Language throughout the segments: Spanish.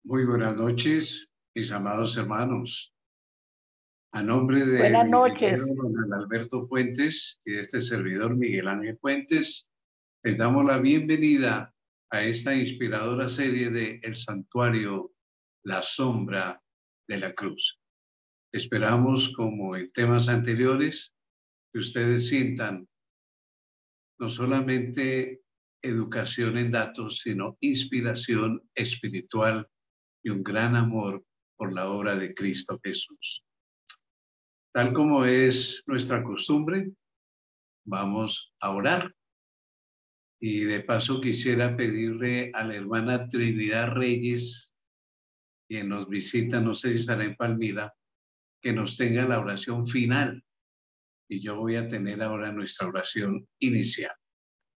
Muy buenas noches, mis amados hermanos. A nombre de Buenas mi noches. ingeniero don Alberto Fuentes y de este servidor Miguel Ángel Fuentes, les damos la bienvenida a esta inspiradora serie de El Santuario, la sombra de la cruz. Esperamos, como en temas anteriores, que ustedes sientan no solamente educación en datos, sino inspiración espiritual y un gran amor por la obra de Cristo Jesús. Tal como es nuestra costumbre, vamos a orar. Y de paso quisiera pedirle a la hermana Trinidad Reyes, quien nos visita, no sé si estará en Palmira, que nos tenga la oración final. Y yo voy a tener ahora nuestra oración inicial.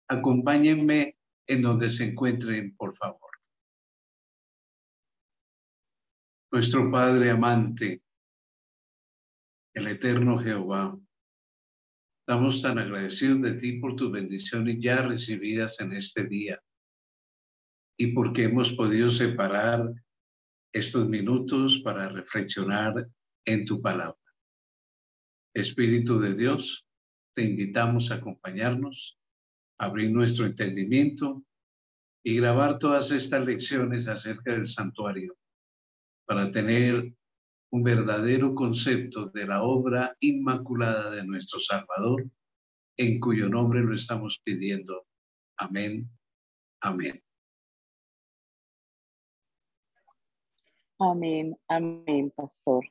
Acompáñenme en donde se encuentren, por favor. Nuestro Padre amante, el eterno Jehová, estamos tan agradecidos de ti por tus bendiciones ya recibidas en este día y porque hemos podido separar estos minutos para reflexionar en tu palabra. Espíritu de Dios, te invitamos a acompañarnos, a abrir nuestro entendimiento y grabar todas estas lecciones acerca del santuario para tener un verdadero concepto de la obra inmaculada de nuestro Salvador, en cuyo nombre lo estamos pidiendo. Amén. Amén. Amén, amén, pastor.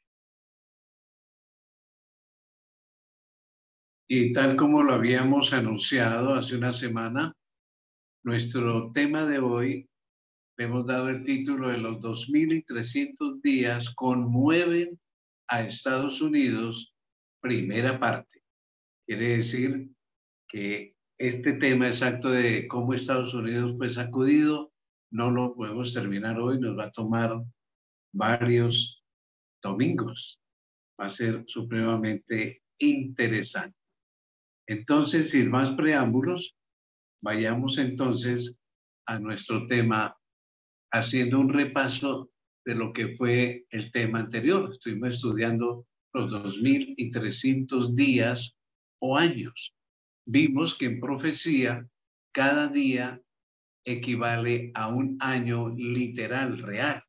Y tal como lo habíamos anunciado hace una semana, nuestro tema de hoy, le hemos dado el título de los 2.300 días conmueven a Estados Unidos, primera parte. Quiere decir que este tema exacto de cómo Estados Unidos fue sacudido, no lo podemos terminar hoy, nos va a tomar varios domingos. Va a ser supremamente interesante. Entonces, sin más preámbulos, vayamos entonces a nuestro tema haciendo un repaso de lo que fue el tema anterior. Estuvimos estudiando los 2.300 días o años. Vimos que en profecía cada día equivale a un año literal, real.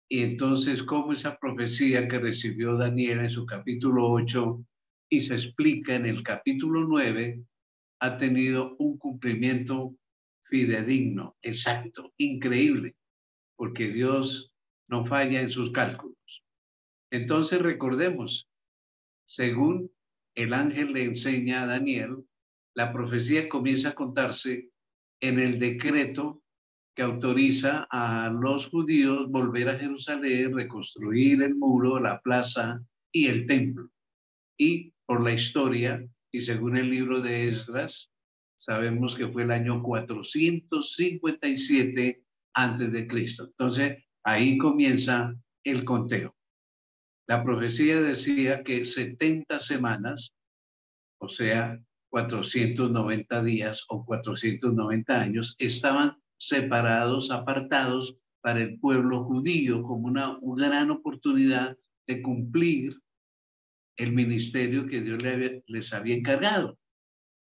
Y entonces, cómo esa profecía que recibió Daniel en su capítulo 8 y se explica en el capítulo 9, ha tenido un cumplimiento fidedigno, exacto, increíble, porque Dios no falla en sus cálculos. Entonces recordemos, según el ángel le enseña a Daniel, la profecía comienza a contarse en el decreto que autoriza a los judíos volver a Jerusalén, reconstruir el muro, la plaza y el templo. Y por la historia, y según el libro de Esdras, sabemos que fue el año 457 antes de Cristo. Entonces, ahí comienza el conteo. La profecía decía que 70 semanas, o sea, 490 días o 490 años, estaban separados, apartados para el pueblo judío como una gran oportunidad de cumplir el ministerio que Dios les había encargado.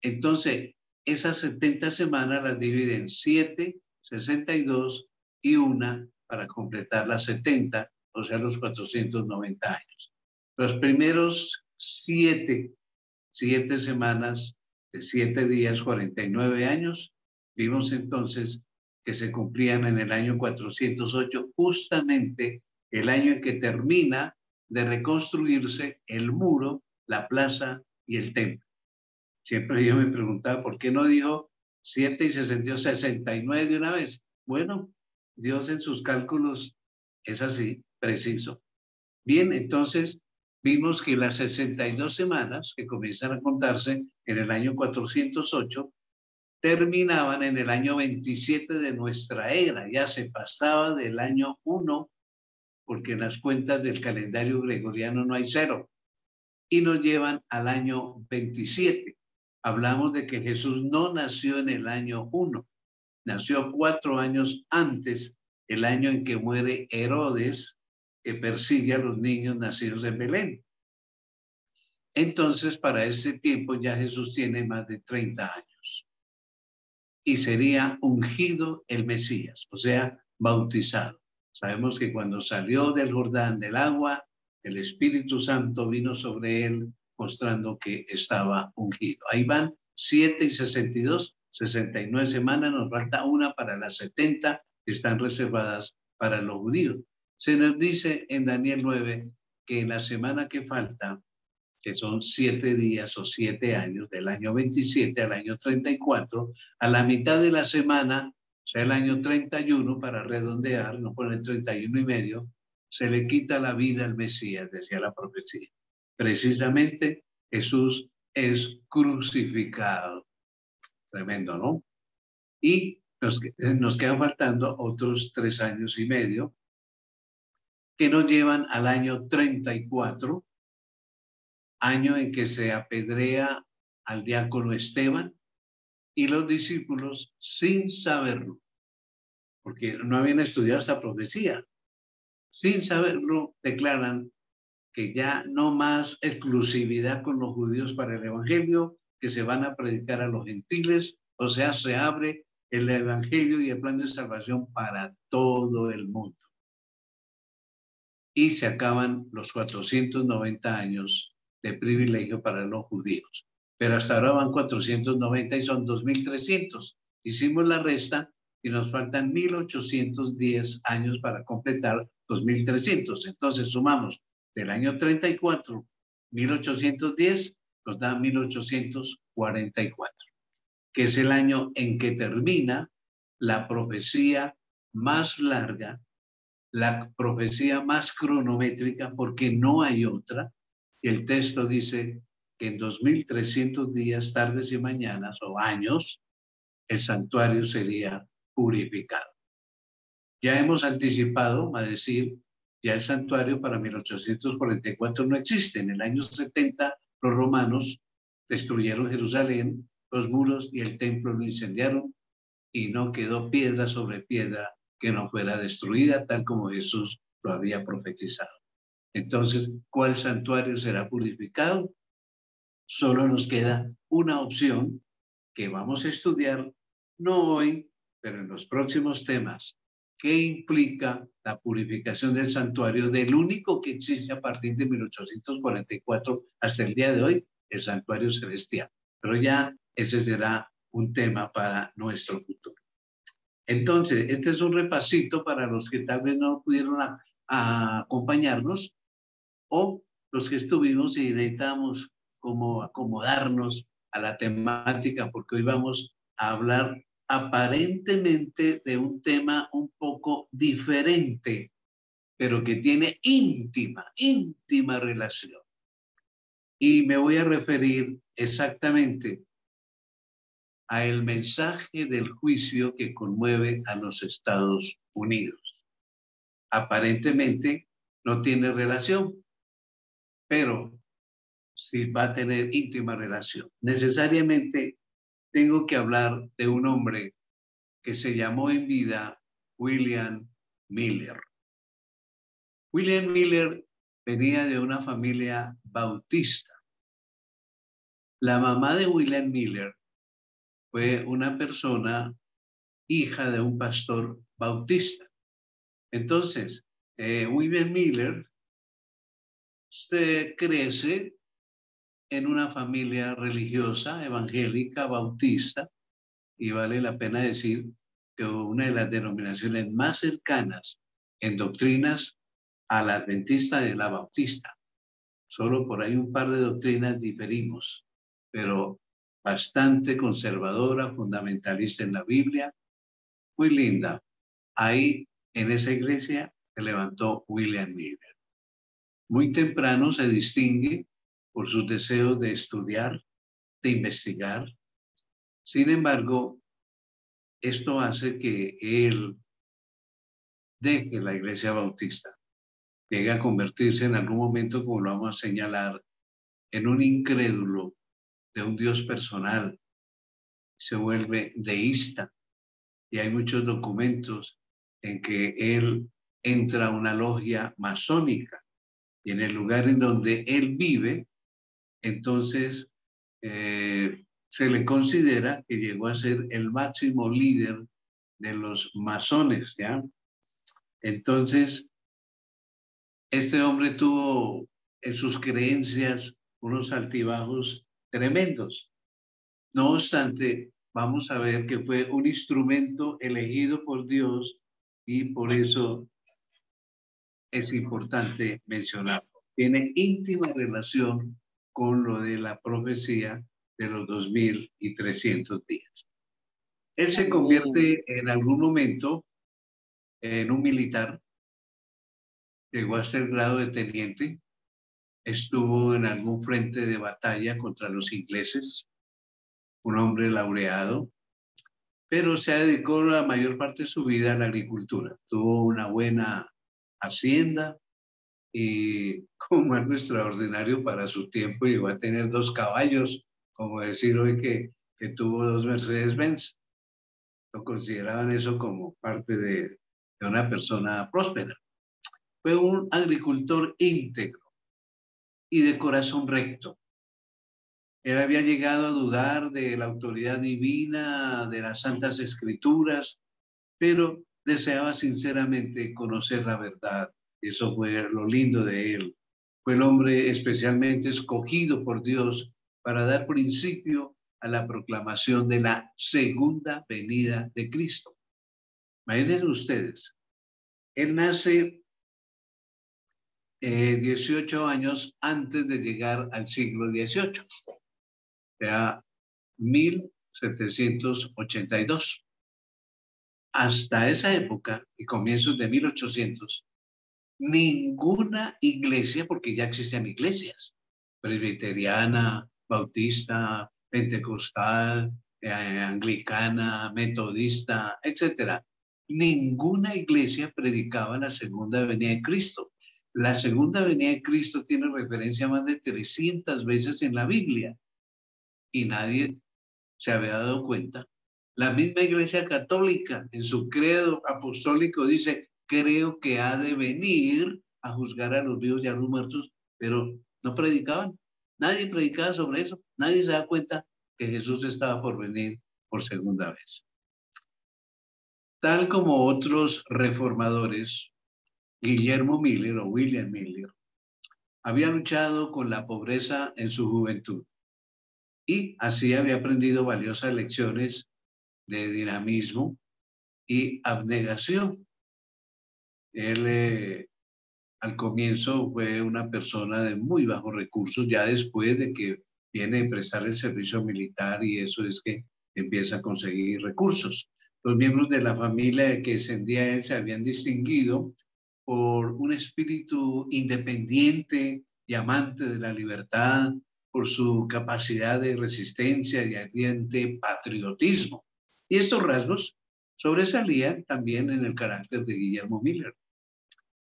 Entonces, esas 70 semanas las divide en 7, 62 y una para completar las 70, o sea, los 490 años. Los primeros 7 semanas de 7 días, 49 años, vimos entonces que se cumplían en el año 408, justamente el año en que termina de reconstruirse el muro, la plaza y el templo. Siempre yo me preguntaba, ¿por qué no dijo 7 y 62, 69 de una vez? Bueno, Dios en sus cálculos es así, preciso. Bien, entonces vimos que las 62 semanas que comienzan a contarse en el año 408 terminaban en el año 27 de nuestra era, ya se pasaba del año 1, porque en las cuentas del calendario gregoriano no hay 0, y nos llevan al año 27. Hablamos de que Jesús no nació en el año 1, nació 4 años antes el año en que muere Herodes, que persigue a los niños nacidos en Belén. Entonces, para ese tiempo ya Jesús tiene más de 30 años y sería ungido el Mesías, o sea, bautizado. Sabemos que cuando salió del Jordán del agua, el Espíritu Santo vino sobre él mostrando que estaba ungido. Ahí van 7 y 62, 69 semanas, nos falta una para las 70 que están reservadas para los judíos. Se nos dice en Daniel 9 que en la semana que falta, que son 7 días o 7 años, del año 27 al año 34, a la mitad de la semana, o sea, el año 31, para redondear, no poner 31 y medio, se le quita la vida al Mesías, decía la profecía. Precisamente Jesús es crucificado. Tremendo, ¿no? Y nos quedan faltando otros 3 años y medio que nos llevan al año 34, año en que se apedrea al diácono Esteban y los discípulos, sin saberlo, porque no habían estudiado esta profecía, sin saberlo, declaran que ya no más exclusividad con los judíos para el evangelio, que se van a predicar a los gentiles, o sea, se abre el evangelio y el plan de salvación para todo el mundo. Y se acaban los 490 años de privilegio para los judíos. Pero hasta ahora van 490 y son 2.300. Hicimos la resta y nos faltan 1.810 años para completar 2.300. Entonces sumamos del año 34, 1.810, nos da 1.844, que es el año en que termina la profecía más larga, la profecía más cronométrica, porque no hay otra. El texto dice que en 2.300 días, tardes y mañanas o años, el santuario sería purificado. Ya hemos anticipado, a decir, ya el santuario para 1844 no existe. En el año 70 los romanos destruyeron Jerusalén, los muros y el templo lo incendiaron y no quedó piedra sobre piedra que no fuera destruida, tal como Jesús lo había profetizado. Entonces, ¿cuál santuario será purificado? Solo nos queda una opción que vamos a estudiar, no hoy, pero en los próximos temas. ¿Qué implica la purificación del santuario del único que existe a partir de 1844 hasta el día de hoy, el santuario celestial? Pero ya ese será un tema para nuestro futuro. Entonces, este es un repasito para los que tal vez no pudieron a acompañarnos o los que estuvimos y necesitamos como acomodarnos a la temática, porque hoy vamos a hablar aparentemente de un tema un poco diferente, pero que tiene íntima relación. Y me voy a referir exactamente a el mensaje del juicio que conmueve a los Estados Unidos. Aparentemente no tiene relación, pero sí va a tener íntima relación. Necesariamente tengo que hablar de un hombre que se llamó en vida William Miller. William Miller venía de una familia bautista. La mamá de William Miller fue una persona hija de un pastor bautista. Entonces, William Miller se crece en una familia religiosa, evangélica, bautista, y vale la pena decir que una de las denominaciones más cercanas en doctrinas a la adventista es la bautista. Solo por ahí un par de doctrinas diferimos, pero bastante conservadora, fundamentalista en la Biblia, muy linda. Ahí, en esa iglesia, se levantó William Miller. Muy temprano se distingue por sus deseos de estudiar, de investigar. Sin embargo, esto hace que él deje la iglesia bautista. Llega a convertirse en algún momento, como lo vamos a señalar, en un incrédulo de un Dios personal. Se vuelve deísta. Y hay muchos documentos en que él entra a una logia masónica y en el lugar en donde él vive, entonces se le considera que llegó a ser el máximo líder de los masones, ¿ya? Entonces, este hombre tuvo en sus creencias unos altibajos tremendos. No obstante, vamos a ver que fue un instrumento elegido por Dios y por eso es importante mencionarlo. Tiene íntima relación con lo de la profecía de los 2300 días. Él se convierte en algún momento en un militar, llegó hasta el grado de teniente, estuvo en algún frente de batalla contra los ingleses, un hombre laureado, pero se dedicó la mayor parte de su vida a la agricultura. Tuvo una buena hacienda y, como algo extraordinario para su tiempo, llegó a tener 2 caballos, como decir hoy que tuvo 2 Mercedes-Benz. Lo consideraban eso como parte de una persona próspera. Fue un agricultor íntegro y de corazón recto. Él había llegado a dudar de la autoridad divina, de las Santas Escrituras, pero deseaba sinceramente conocer la verdad. Eso fue lo lindo de él. Fue el hombre especialmente escogido por Dios para dar principio a la proclamación de la segunda venida de Cristo. Imagínense ustedes, él nace 18 años antes de llegar al siglo XVIII, o sea, 1782. Hasta esa época y comienzos de 1800, ninguna iglesia, porque ya existían iglesias, presbiteriana, bautista, pentecostal, anglicana, metodista, etcétera. Ninguna iglesia predicaba la segunda venida de Cristo. La segunda venida de Cristo tiene referencia más de 300 veces en la Biblia y nadie se había dado cuenta. La misma Iglesia Católica en su credo apostólico dice: creo que ha de venir a juzgar a los vivos y a los muertos, pero no predicaban. Nadie predicaba sobre eso. Nadie se da cuenta que Jesús estaba por venir por segunda vez. Tal como otros reformadores, Guillermo Miller o William Miller había luchado con la pobreza en su juventud y así había aprendido valiosas lecciones de dinamismo y abnegación. Él al comienzo fue una persona de muy bajos recursos, ya después de que viene a prestar el servicio militar y eso es que empieza a conseguir recursos. Los miembros de la familia que descendía a él se habían distinguido por un espíritu independiente y amante de la libertad, por su capacidad de resistencia y ardiente patriotismo. Y estos rasgos sobresalían también en el carácter de Guillermo Miller.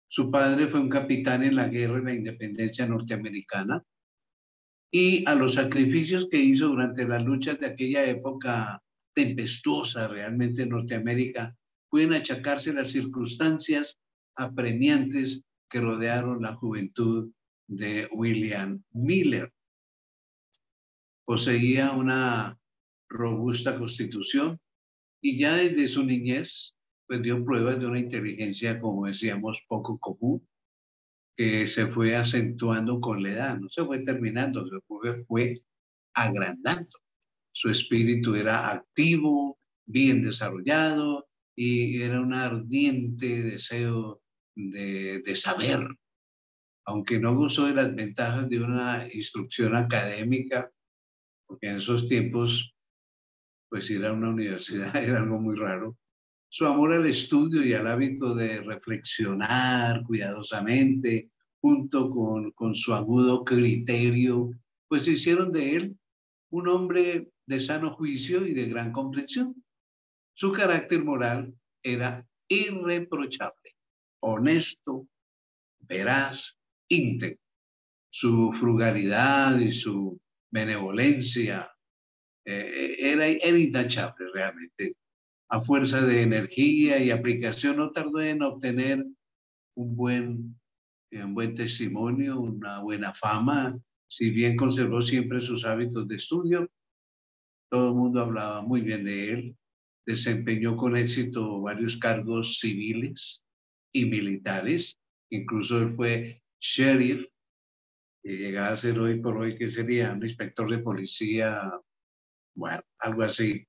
Su padre fue un capitán en la guerra de la independencia norteamericana y a los sacrificios que hizo durante las luchas de aquella época tempestuosa realmente en Norteamérica pueden achacarse las circunstancias apremiantes que rodearon la juventud de William Miller. Poseía una robusta constitución y ya desde su niñez pues dio pruebas de una inteligencia, como decíamos, poco común, que se fue acentuando con la edad, no se fue terminando, se fue agrandando. Su espíritu era activo, bien desarrollado y era un ardiente deseo de saber. Aunque no gozó de las ventajas de una instrucción académica, porque en esos tiempos pues ir a una universidad era algo muy raro. Su amor al estudio y al hábito de reflexionar cuidadosamente, junto con su agudo criterio, pues hicieron de él un hombre de sano juicio y de gran comprensión. Su carácter moral era irreprochable, honesto, veraz, íntegro. Su frugalidad y su benevolencia era intachable realmente. a fuerza de energía y aplicación, no tardó en obtener un buen testimonio, una buena fama. Si bien conservó siempre sus hábitos de estudio, todo el mundo hablaba muy bien de él. Desempeñó con éxito varios cargos civiles y militares. Incluso él fue sheriff, que llegaba a ser hoy por hoy, que sería un inspector de policía, bueno, algo así.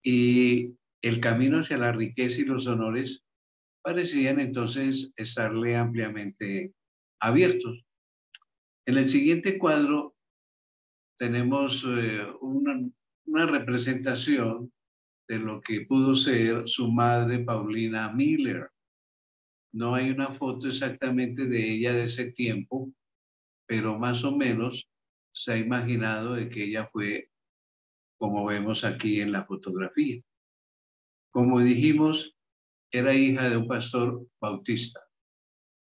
Y el camino hacia la riqueza y los honores parecían entonces estarle ampliamente abiertos. En el siguiente cuadro tenemos una representación de lo que pudo ser su madre, Paulina Miller. No hay una foto exactamente de ella de ese tiempo, pero más o menos se ha imaginado de que ella fue como vemos aquí en la fotografía. Como dijimos, era hija de un pastor bautista,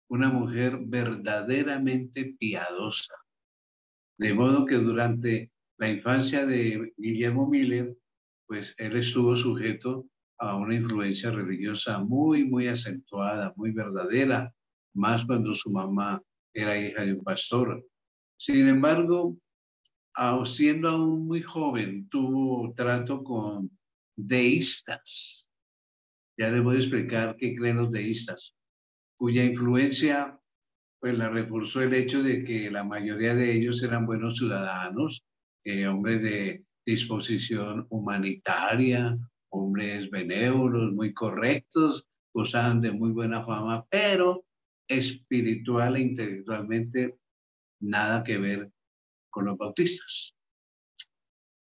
una mujer verdaderamente piadosa. De modo que durante la infancia de Guillermo Miller, pues él estuvo sujeto a una influencia religiosa muy acentuada, muy verdadera, más cuando su mamá era hija de un pastor. Sin embargo, siendo aún muy joven, tuvo trato con deístas. Ya les voy a explicar qué creen los deístas, cuya influencia pues la reforzó el hecho de que la mayoría de ellos eran buenos ciudadanos, hombres de disposición humanitaria, hombres benévolos, muy correctos, gozaban de muy buena fama, pero espiritual e intelectualmente nada que ver con los bautistas.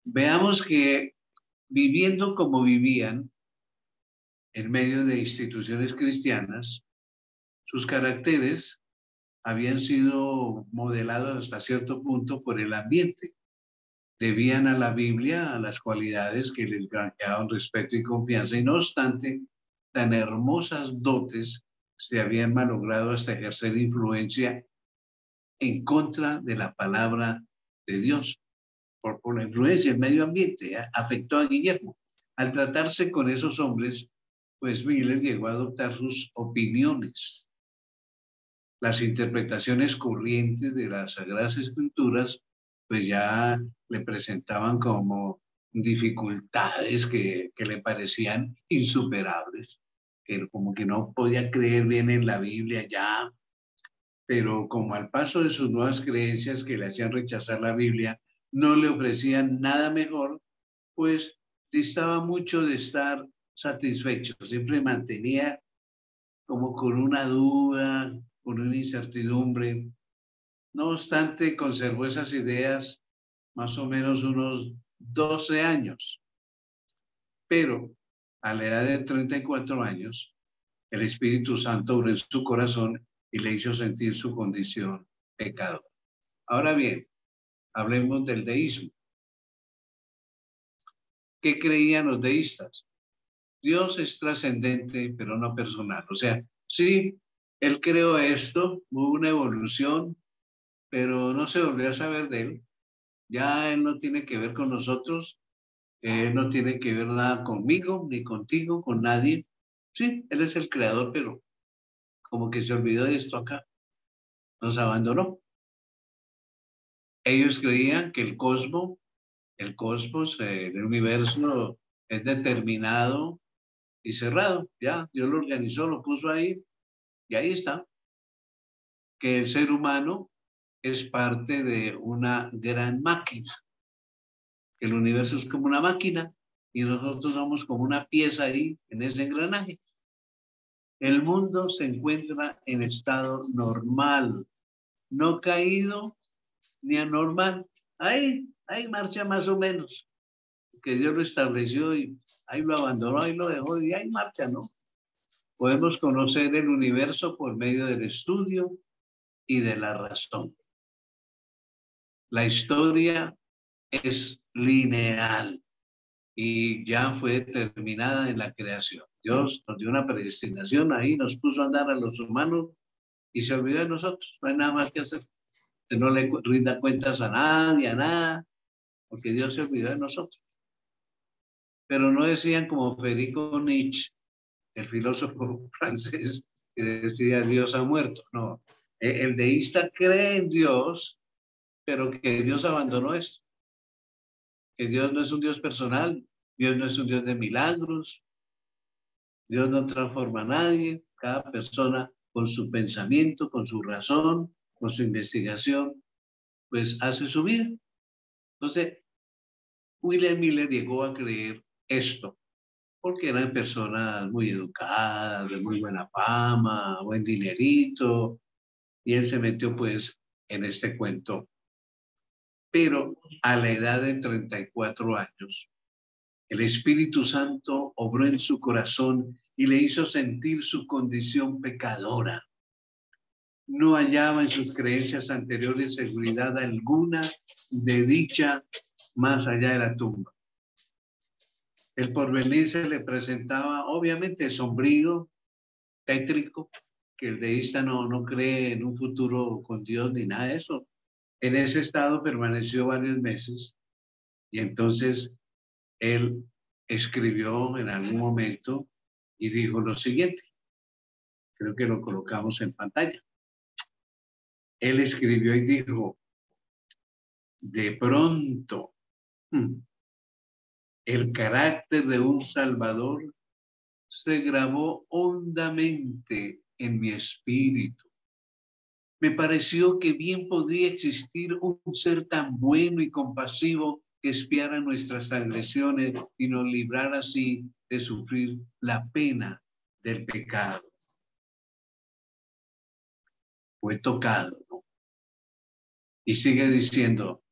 Veamos que viviendo como vivían en medio de instituciones cristianas, sus caracteres habían sido modelados hasta cierto punto por el ambiente. Debían a la Biblia, a las cualidades que les granjeaban respeto y confianza, y no obstante, tan hermosas dotes se habían malogrado hasta ejercer influencia en contra de la palabra de Dios. Por la influencia del medio ambiente, afectó a Guillermo. Al tratarse con esos hombres, pues Miller llegó a adoptar sus opiniones. Las interpretaciones corrientes de las Sagradas Escrituras, pues ya le presentaban como dificultades que le parecían insuperables, que como que no podía creer bien en la Biblia ya, pero como al paso de sus nuevas creencias que le hacían rechazar la Biblia, no le ofrecían nada mejor, pues distaba mucho de estar satisfecho, siempre mantenía como con una duda, con una incertidumbre. No obstante, conservó esas ideas más o menos unos 12 años, pero a la edad de 34 años, el Espíritu Santo obró en su corazón y le hizo sentir su condición pecadora. Ahora bien, hablemos del deísmo. ¿Qué creían los deístas? Dios es trascendente, pero no personal. O sea, sí, él creó esto, hubo una evolución, pero no se volvió a saber de él. Ya él no tiene que ver con nosotros, él no tiene que ver nada conmigo, ni contigo, con nadie. Sí, él es el creador, pero como que se olvidó de esto acá, nos abandonó. Ellos creían que el cosmos, el universo es determinado y cerrado. Ya, Dios lo organizó, lo puso ahí y ahí está. Que el ser humano es parte de una gran máquina, que el universo es como una máquina y nosotros somos como una pieza ahí en ese engranaje. El mundo se encuentra en estado normal, no caído ni anormal. Ahí marcha más o menos, que Dios lo estableció y ahí lo abandonó, ahí lo dejó y ahí marcha, ¿no? Podemos conocer el universo por medio del estudio y de la razón. La historia es lineal y ya fue determinada en la creación. Dios nos dio una predestinación ahí, nos puso a andar a los humanos y se olvidó de nosotros. No hay nada más que hacer. Que no le rinda cuentas a nadie, a nada, porque Dios se olvidó de nosotros. pero no decían como Federico Nietzsche, el filósofo francés, que decía Dios ha muerto. No, el deísta cree en Dios, pero que Dios abandonó esto, que Dios no es un Dios personal, Dios no es un Dios de milagros, Dios no transforma a nadie, cada persona con su pensamiento, con su razón, con su investigación, pues hace su vida. Entonces, William Miller llegó a creer esto, porque eran personas muy educadas, de muy buena fama, buen dinerito, y él se metió pues en este cuento. Pero a la edad de 34 años, el Espíritu Santo obró en su corazón y le hizo sentir su condición pecadora. No hallaba en sus creencias anteriores seguridad alguna de dicha más allá de la tumba. El porvenir se le presentaba obviamente sombrío, tétrico, que el deísta no cree en un futuro con Dios ni nada de eso. En ese estado permaneció varios meses y entonces él escribió en algún momento y dijo lo siguiente. Creo que lo colocamos en pantalla. Él escribió y dijo, de pronto, el carácter de un Salvador se grabó hondamente en mi espíritu. Me pareció que bien podría existir un ser tan bueno y compasivo que expiara nuestras agresiones y nos librara así de sufrir la pena del pecado. Fue tocado, ¿no? Y sigue diciendo,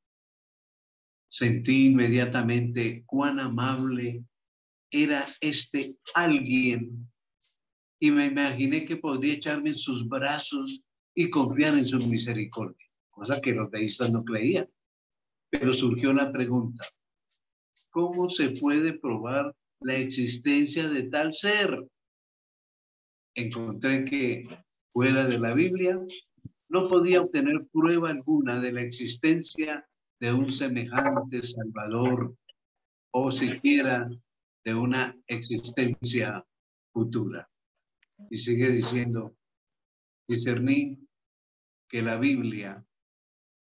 sentí inmediatamente cuán amable era este alguien y me imaginé que podría echarme en sus brazos y confiar en su misericordia, cosa que los deístas no creían. Pero surgió la pregunta, ¿cómo se puede probar la existencia de tal ser? Encontré que fuera de la Biblia no podía obtener prueba alguna de la existencia de un semejante Salvador o siquiera de una existencia futura. Y sigue diciendo, discerní que la Biblia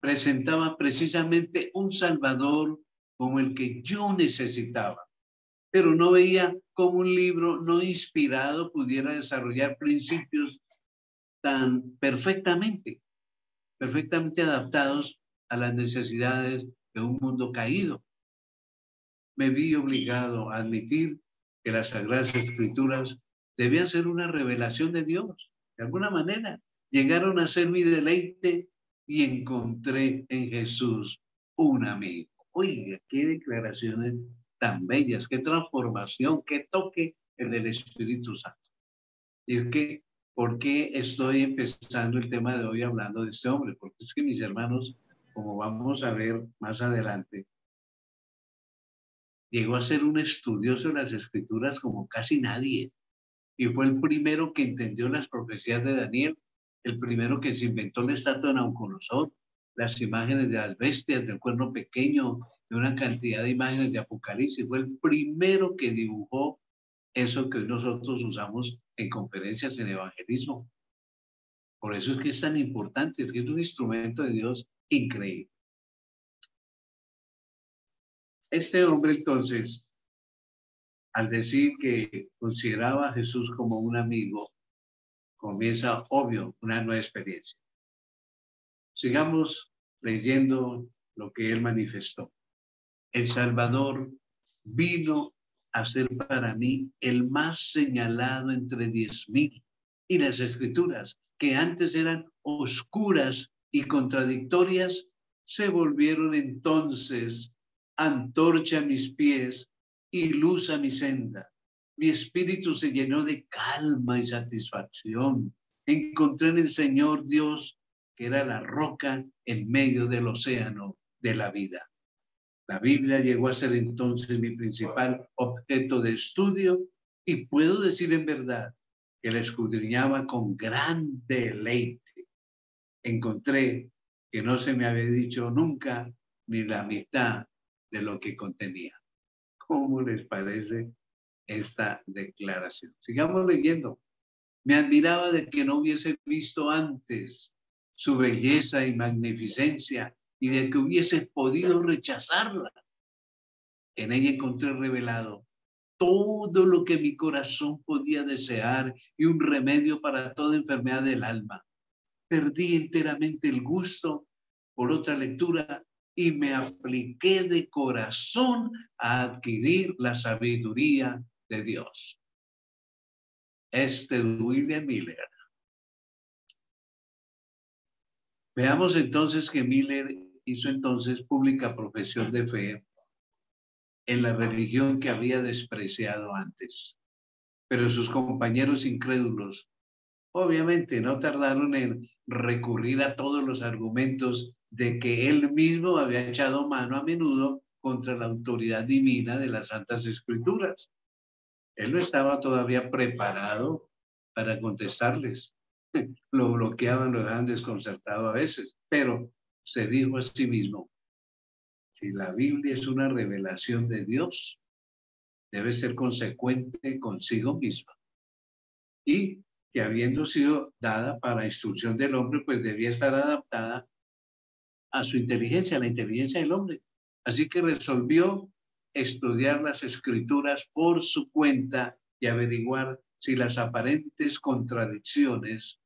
presentaba precisamente un Salvador como el que yo necesitaba, pero no veía cómo un libro no inspirado pudiera desarrollar principios tan perfectamente adaptados a las necesidades de un mundo caído. Me vi obligado a admitir que las Sagradas Escrituras debían ser una revelación de Dios. De alguna manera, llegaron a ser mi deleite y encontré en Jesús un amigo. Oiga, qué declaraciones tan bellas, qué transformación, qué toque el del Espíritu Santo. Y es que, ¿por qué estoy empezando el tema de hoy hablando de este hombre? Porque es que mis hermanos, como vamos a ver más adelante, llegó a ser un estudioso de las Escrituras como casi nadie. Y fue el primero que entendió las profecías de Daniel, el primero que se inventó la estatua de Nabucodonosor, las imágenes de las bestias, del cuerno pequeño, de una cantidad de imágenes de Apocalipsis. Fue el primero que dibujó eso que hoy nosotros usamos en conferencias en evangelismo. Por eso es que es tan importante, es que es un instrumento de Dios increíble. Este hombre entonces, al decir que consideraba a Jesús como un amigo, comienza, obvio, una nueva experiencia. Sigamos leyendo lo que él manifestó. El Salvador vino a ser para mí el más señalado entre 10,000. Y las Escrituras, que antes eran oscuras y contradictorias, se volvieron entonces antorcha a mis pies y luz a mi senda. Mi espíritu se llenó de calma y satisfacción. Encontré en el Señor Dios, que era la roca en medio del océano de la vida. La Biblia llegó a ser entonces mi principal objeto de estudio y puedo decir en verdad que la escudriñaba con gran deleite. Encontré que no se me había dicho nunca ni la mitad de lo que contenía. ¿Cómo les parece esta declaración? Sigamos leyendo. Me admiraba de que no hubiese visto antes su belleza y magnificencia y de que hubiese podido rechazarla. En ella encontré revelado todo lo que mi corazón podía desear y un remedio para toda enfermedad del alma. Perdí enteramente el gusto por otra lectura y me apliqué de corazón a adquirir la sabiduría de Dios. William Miller. Veamos entonces que Miller hizo entonces pública profesión de fe en la religión que había despreciado antes. Pero sus compañeros incrédulos obviamente no tardaron en recurrir a todos los argumentos de que él mismo había echado mano a menudo contra la autoridad divina de las Santas Escrituras. Él no estaba todavía preparado para contestarles. Lo bloqueaban, lo dejaban desconcertado a veces, pero se dijo a sí mismo, si la Biblia es una revelación de Dios, debe ser consecuente consigo misma. Y que habiendo sido dada para instrucción del hombre, pues debía estar adaptada a su inteligencia, a la inteligencia del hombre. Así que resolvió estudiar las escrituras por su cuenta y averiguar si las aparentes contradicciones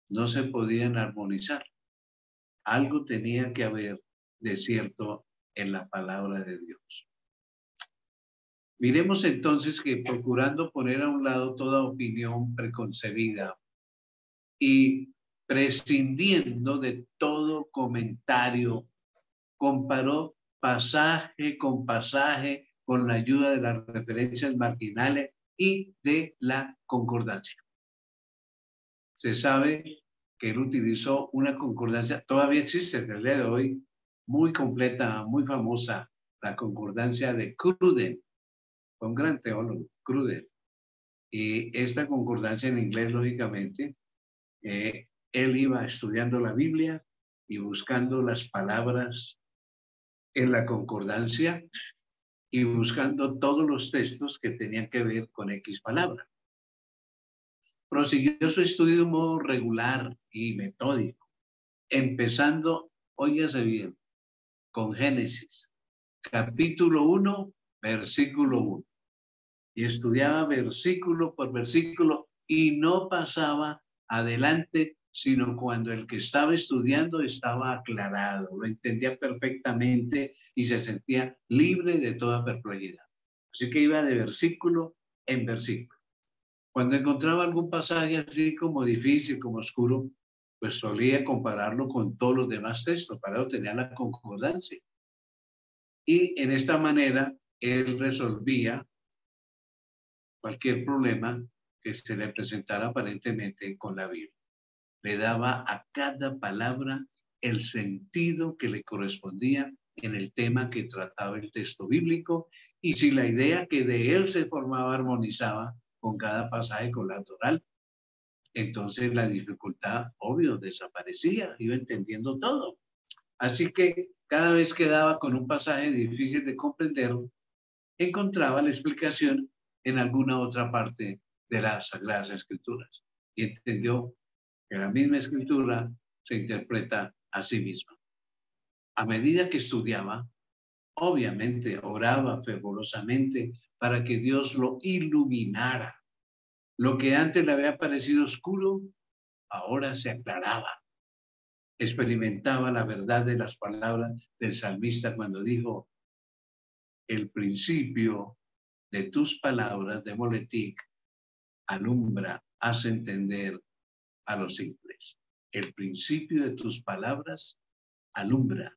no se podían armonizar. Algo tenía que haber de cierto en la palabra de Dios. Miremos entonces que procurando poner a un lado toda opinión preconcebida y prescindiendo de todo comentario, comparó pasaje con pasaje con la ayuda de las referencias marginales y de la concordancia. Se sabe que él utilizó una concordancia, todavía existe hasta el día de hoy, muy completa, muy famosa, la concordancia de Cruden, fue un gran teólogo, Cruden. Y esta concordancia en inglés, lógicamente, él iba estudiando la Biblia y buscando las palabras en la concordancia y buscando todos los textos que tenían que ver con X palabra. Prosiguió su estudio de un modo regular y metódico, empezando, óigase bien, con Génesis, capítulo 1, versículo 1. Y estudiaba versículo por versículo y no pasaba adelante, sino cuando el que estaba estudiando estaba aclarado, lo entendía perfectamente y se sentía libre de toda perplejidad. Así que iba de versículo en versículo. Cuando encontraba algún pasaje así como difícil, como oscuro, pues solía compararlo con todos los demás textos para obtener la concordancia. Y en esta manera él resolvía cualquier problema que se le presentara aparentemente con la Biblia. Le daba a cada palabra el sentido que le correspondía en el tema que trataba el texto bíblico y si la idea que de él se formaba armonizaba con cada pasaje colateral, entonces la dificultad, obvio, desaparecía, iba entendiendo todo. Así que cada vez que daba con un pasaje difícil de comprender, encontraba la explicación en alguna otra parte de las Sagradas Escrituras y entendió que la misma escritura se interpreta a sí misma. A medida que estudiaba, obviamente oraba fervorosamente para que Dios lo iluminara. Lo que antes le había parecido oscuro, ahora se aclaraba. Experimentaba la verdad de las palabras del salmista cuando dijo, el principio de tus palabras de Moletic alumbra, hace entender a los simples. El principio de tus palabras alumbra,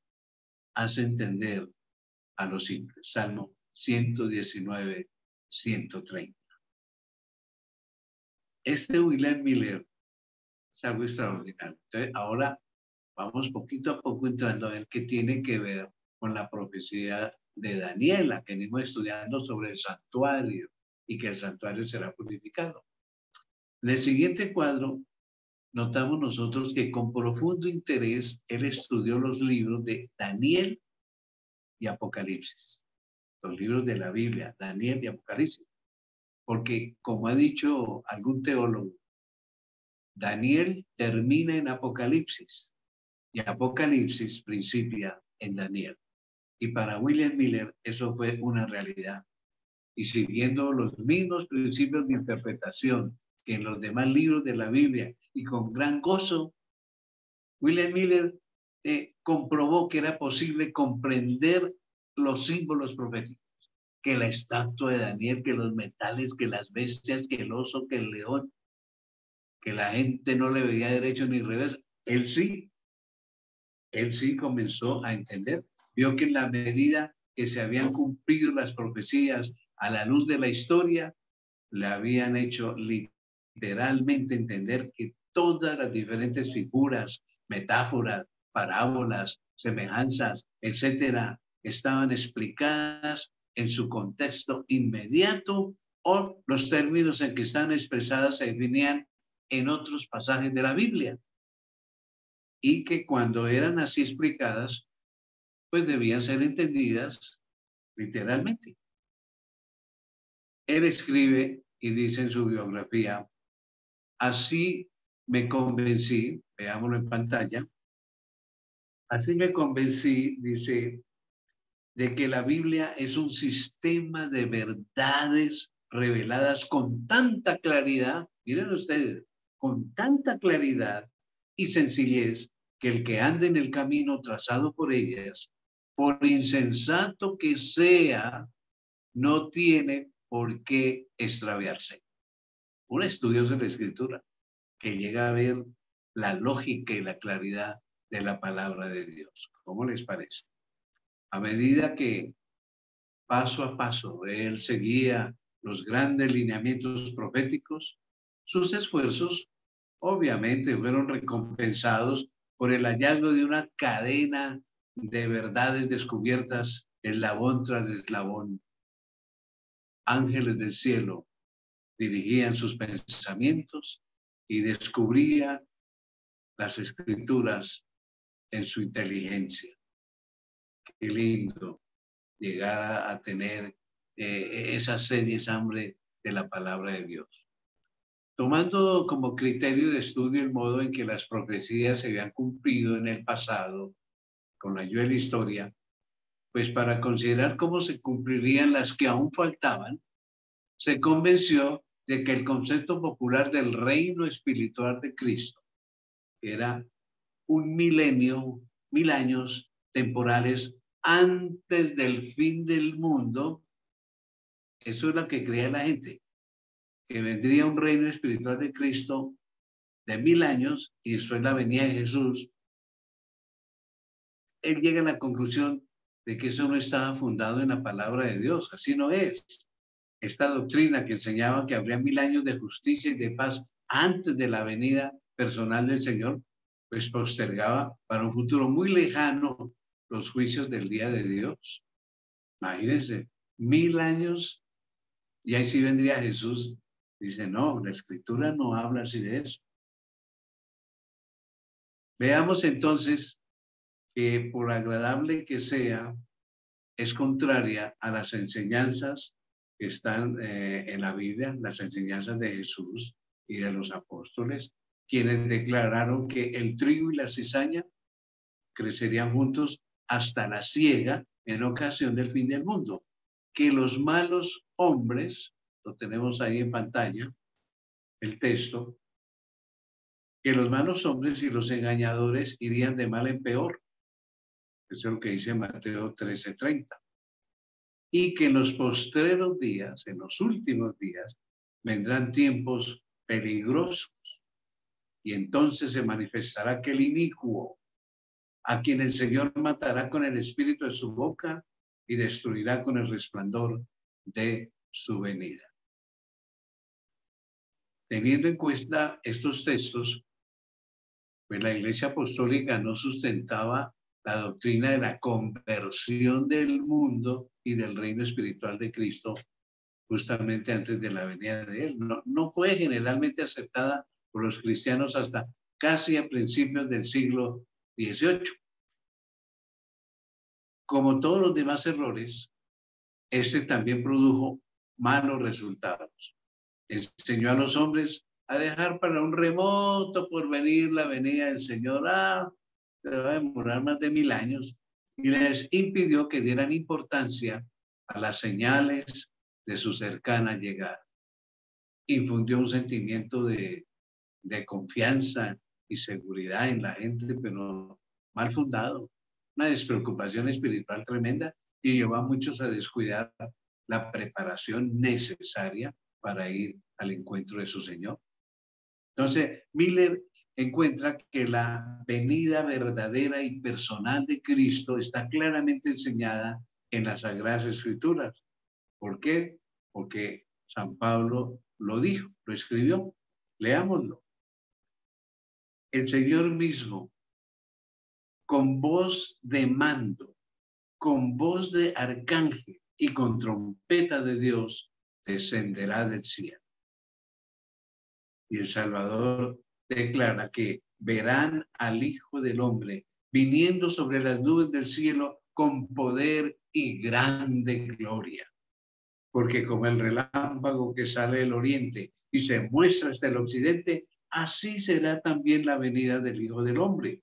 hace entender a los simples. Salmo 119, 130. William Miller es algo extraordinario. Entonces, ahora vamos poquito a poco entrando a ver qué tiene que ver con la profecía de Daniela, que venimos estudiando sobre el santuario y que el santuario será purificado. En el siguiente cuadro, notamos nosotros que con profundo interés él estudió los libros de Daniel y Apocalipsis. los libros de la Biblia, Daniel y Apocalipsis. Porque, como ha dicho algún teólogo, Daniel termina en Apocalipsis y Apocalipsis principia en Daniel. Y para William Miller eso fue una realidad. Y siguiendo los mismos principios de interpretación que en los demás libros de la Biblia y con gran gozo, William Miller comprobó que era posible comprender los símbolos proféticos, que la estatua de Daniel, que los metales, que las bestias, que el oso, que el león, que la gente no le veía derecho ni revés. Él sí comenzó a entender. Vio que en la medida que se habían cumplido las profecías a la luz de la historia, le habían hecho literalmente entender que todas las diferentes figuras, metáforas, parábolas, semejanzas, etcétera, estaban explicadas en su contexto inmediato o los términos en que están expresadas se definían en otros pasajes de la Biblia. Y que cuando eran así explicadas, pues debían ser entendidas literalmente. Él escribe y dice en su biografía, así me convencí, veámoslo en pantalla, así me convencí, dice, de que la Biblia es un sistema de verdades reveladas con tanta claridad, miren ustedes, con tanta claridad y sencillez, que el que ande en el camino trazado por ellas, por insensato que sea, no tiene por qué extraviarse. Un estudioso de la Escritura que llega a ver la lógica y la claridad de la palabra de Dios. ¿Cómo les parece? A medida que paso a paso él seguía los grandes lineamientos proféticos, sus esfuerzos obviamente fueron recompensados por el hallazgo de una cadena de verdades descubiertas eslabón tras eslabón. Ángeles del cielo dirigían sus pensamientos y descubría las escrituras en su inteligencia. Qué lindo llegar a tener esa sed y esa hambre de la palabra de Dios. Tomando como criterio de estudio el modo en que las profecías se habían cumplido en el pasado, con la ayuda de la historia, pues para considerar cómo se cumplirían las que aún faltaban, se convenció de que el concepto popular del reino espiritual de Cristo, que era un milenio, 1000 años temporales antes del fin del mundo, eso es lo que creía la gente, que vendría un reino espiritual de Cristo de 1000 años y después la venida de Jesús. Él llega a la conclusión de que eso no estaba fundado en la palabra de Dios, así no es. Esta doctrina que enseñaba que habría 1000 años de justicia y de paz antes de la venida personal del Señor, pues postergaba para un futuro muy lejano los juicios del día de Dios. Imagínense, 1000 años y ahí sí vendría Jesús. Dice, no, la Escritura no habla así de eso. Veamos entonces que por agradable que sea, es contraria a las enseñanzas que están en la Biblia, las enseñanzas de Jesús y de los apóstoles, quienes declararon que el trigo y la cizaña crecerían juntos hasta la siega en ocasión del fin del mundo, que los malos hombres, lo tenemos ahí en pantalla, el texto, que los malos hombres y los engañadores irían de mal en peor. Eso es lo que dice Mateo 13:30. Y que en los postreros días, en los últimos días, vendrán tiempos peligrosos. Y entonces se manifestará aquel inicuo, a quien el Señor matará con el espíritu de su boca y destruirá con el resplandor de su venida. Teniendo en cuenta estos textos, pues la Iglesia Apostólica no sustentaba la doctrina de la conversión del mundo y del reino espiritual de Cristo justamente antes de la venida de Él. No fue generalmente aceptada por los cristianos hasta casi a principios del siglo XVIII. Como todos los demás errores, este también produjo malos resultados. Enseñó a los hombres a dejar para un remoto porvenir la venida del Señor. Se va a demorar más de 1000 años. Y les impidió que dieran importancia a las señales de su cercana llegada. Infundió un sentimiento de confianza y seguridad en la gente, pero mal fundado. Una despreocupación espiritual tremenda y llevó a muchos a descuidar la preparación necesaria para ir al encuentro de su Señor. Entonces, Miller encuentra que la venida verdadera y personal de Cristo está claramente enseñada en las Sagradas Escrituras. ¿Por qué? Porque San Pablo lo dijo, lo escribió. Leámoslo. El Señor mismo, con voz de mando, con voz de arcángel y con trompeta de Dios, descenderá del cielo. Y el Salvador declara que verán al Hijo del Hombre viniendo sobre las nubes del cielo con poder y grande gloria. Porque como el relámpago que sale del oriente y se muestra hasta el occidente, así será también la venida del Hijo del Hombre.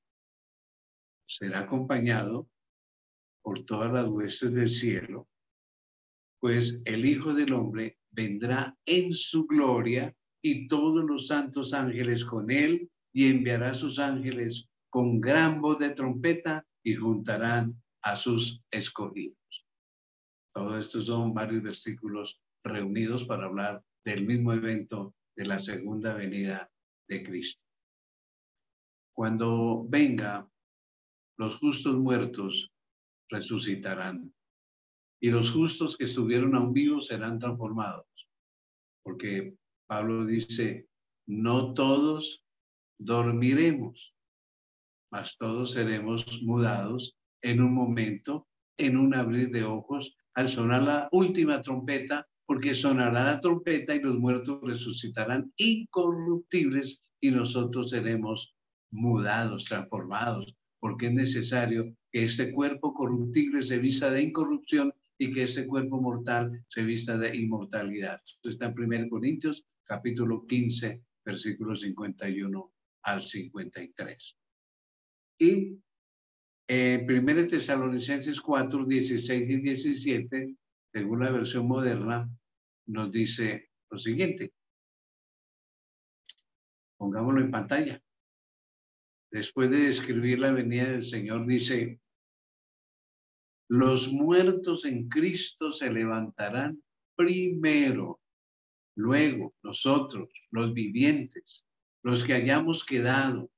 Será acompañado por todas las huestes del cielo, pues el Hijo del Hombre vendrá en su gloria y todos los santos ángeles con él, y enviará a sus ángeles con gran voz de trompeta y juntarán a sus escogidos. Todo esto son varios versículos reunidos para hablar del mismo evento de la segunda venida de Cristo. Cuando venga, los justos muertos resucitarán y los justos que estuvieron aún vivos serán transformados. Porque Pablo dice, no todos dormiremos, mas todos seremos mudados en un momento, en un abrir de ojos, al sonar la última trompeta, porque sonará la trompeta y los muertos resucitarán incorruptibles y nosotros seremos mudados, transformados, porque es necesario que este cuerpo corruptible se vista de incorrupción y que ese cuerpo mortal se vista de inmortalidad. Esto está en 1 Corintios, capítulo 15, versículos 51 al 53. Y en 1 Tesalonicenses 4, 16 y 17, según la versión moderna, nos dice lo siguiente. Pongámoslo en pantalla. Después de describir la venida del Señor, dice, los muertos en Cristo se levantarán primero, luego nosotros, los vivientes, los que hayamos quedado,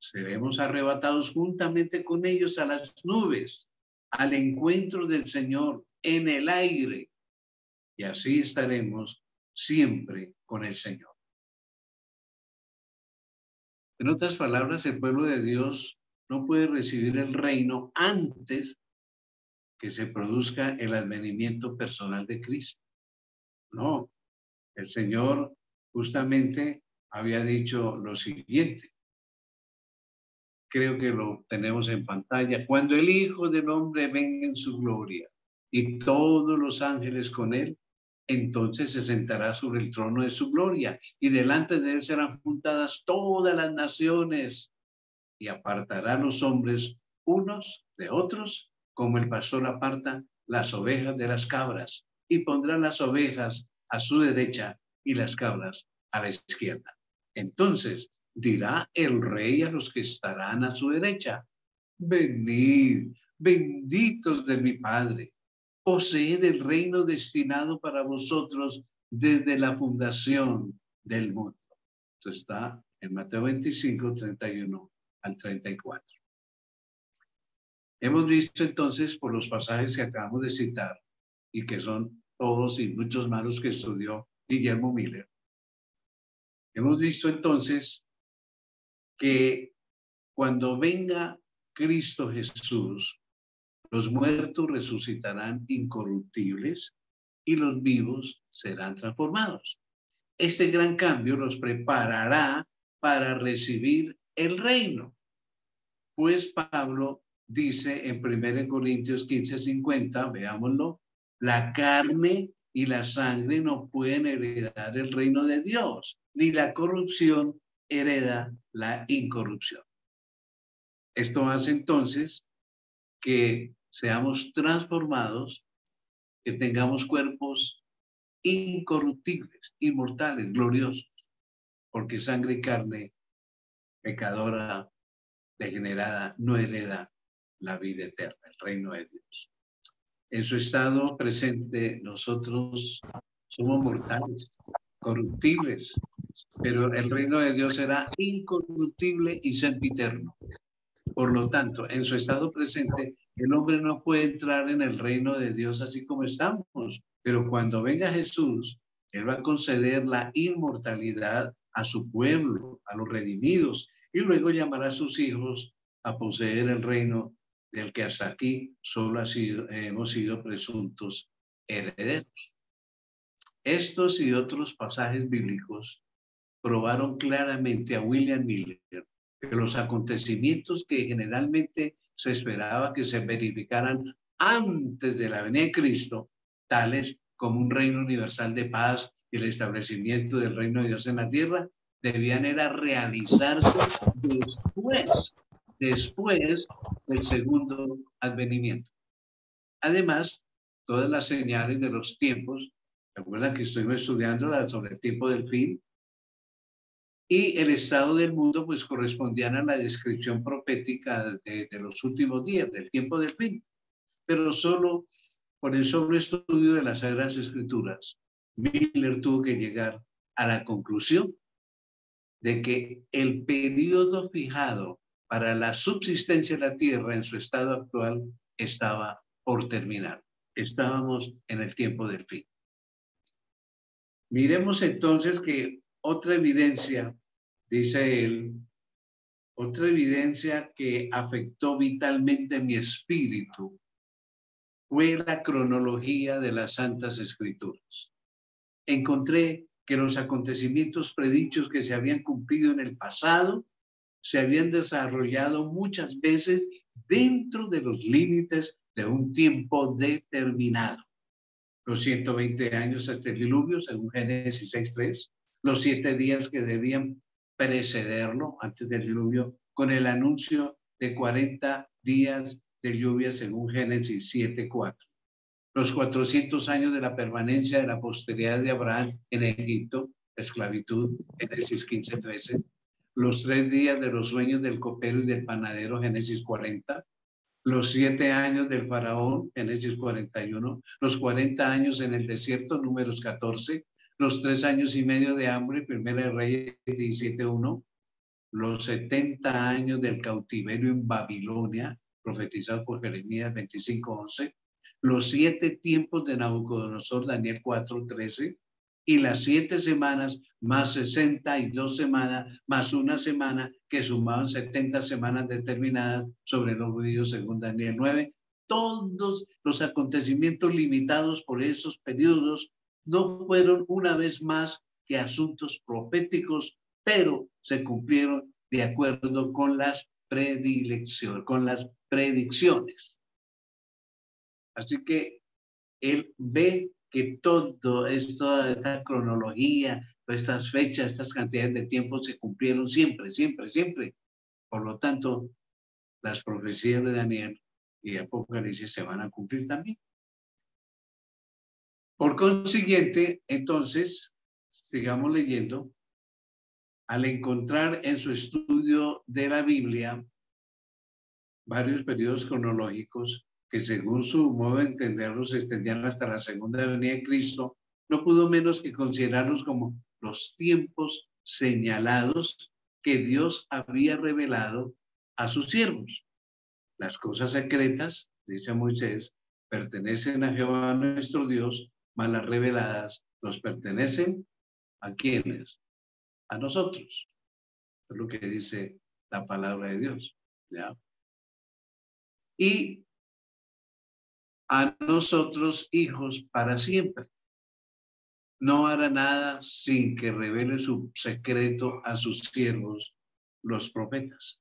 seremos arrebatados juntamente con ellos a las nubes, al encuentro del Señor en el aire, y así estaremos siempre con el Señor. En otras palabras, el pueblo de Dios no puede recibir el reino antes que se produzca el advenimiento personal de Cristo. No, el Señor justamente había dicho lo siguiente. Creo que lo tenemos en pantalla. Cuando el Hijo del Hombre venga en su gloria y todos los ángeles con él, entonces se sentará sobre el trono de su gloria y delante de él serán juntadas todas las naciones y apartará a los hombres unos de otros, como el pastor aparta las ovejas de las cabras, y pondrá las ovejas a su derecha y las cabras a la izquierda. Entonces dirá el rey a los que estarán a su derecha, venid, benditos de mi Padre, poseed el reino destinado para vosotros desde la fundación del mundo. Esto está en Mateo 25, 31 al 34. Hemos visto entonces por los pasajes que acabamos de citar y que son todos y muchos más los que estudió Guillermo Miller. Hemos visto entonces que cuando venga Cristo Jesús, los muertos resucitarán incorruptibles y los vivos serán transformados. Este gran cambio los preparará para recibir el reino. Pues Pablo dice en 1 Corintios 15:50, veámoslo, La carne y la sangre no pueden heredar el reino de Dios, ni la corrupción hereda la incorrupción. Esto hace entonces que seamos transformados, que tengamos cuerpos incorruptibles, inmortales, gloriosos, porque sangre y carne pecadora, degenerada, no hereda la vida eterna, el reino de Dios. En su estado presente, nosotros somos mortales, corruptibles, pero el reino de Dios será incorruptible y sempiterno. Por lo tanto, en su estado presente, el hombre no puede entrar en el reino de Dios así como estamos, pero cuando venga Jesús, Él va a conceder la inmortalidad a su pueblo, a los redimidos, y luego llamará a sus hijos a poseer el reino del que hasta aquí solo hemos sido presuntos herederos. Estos y otros pasajes bíblicos probaron claramente a William Miller que los acontecimientos que generalmente se esperaba que se verificaran antes de la venida de Cristo, tales como un reino universal de paz y el establecimiento del reino de Dios en la tierra, debían era realizarse después del segundo advenimiento. Además, todas las señales de los tiempos, recuerdan que estuvimos estudiando sobre el tiempo del fin, y el estado del mundo pues correspondían a la descripción profética de los últimos días, del tiempo del fin. Pero solo por el sobreestudio de las Sagradas Escrituras, Miller tuvo que llegar a la conclusión de que el periodo fijado para la subsistencia de la tierra en su estado actual estaba por terminar. Estábamos en el tiempo del fin. Miremos entonces que otra evidencia, dice él, otra evidencia que afectó vitalmente mi espíritu fue la cronología de las Santas Escrituras. Encontré que los acontecimientos predichos que se habían cumplido en el pasado se habían desarrollado muchas veces dentro de los límites de un tiempo determinado. Los 120 años hasta el diluvio, según Génesis 6:3, los 7 días que debían precederlo antes del diluvio, con el anuncio de 40 días de lluvia, según Génesis 7:4. Los 400 años de la permanencia de la posteridad de Abraham en Egipto, esclavitud, Génesis 15:13. Los 3 días de los sueños del copero y del panadero, Génesis 40. Los 7 años del faraón, Génesis 41, los 40 años en el desierto, Números 14, los 3 años y medio de hambre, Primera de Reyes 17:1, los 70 años del cautiverio en Babilonia, profetizado por Jeremías 25:11, los 7 tiempos de Nabucodonosor, Daniel 4:13, y las 7 semanas más 62 semanas más una semana que sumaban 70 semanas determinadas sobre los judíos según Daniel 9. Todos los acontecimientos limitados por esos periodos no fueron una vez más que asuntos proféticos, pero se cumplieron de acuerdo con las predicciones. Así que él ve que toda esta cronología, estas fechas, estas cantidades de tiempo se cumplieron siempre, siempre, siempre. Por lo tanto, las profecías de Daniel y Apocalipsis se van a cumplir también. Por consiguiente, entonces, sigamos leyendo. Al encontrar en su estudio de la Biblia varios periodos cronológicos que según su modo de entenderlo se extendían hasta la segunda venida de Cristo, no pudo menos que considerarlos como los tiempos señalados que Dios había revelado a sus siervos. Las cosas secretas, dice Moisés, pertenecen a Jehová nuestro Dios, mas las reveladas nos pertenecen ¿a quiénes? A nosotros. Es lo que dice la palabra de Dios. ¿Ya? Y a nosotros hijos para siempre. No hará nada sin que revele su secreto a sus siervos, los profetas.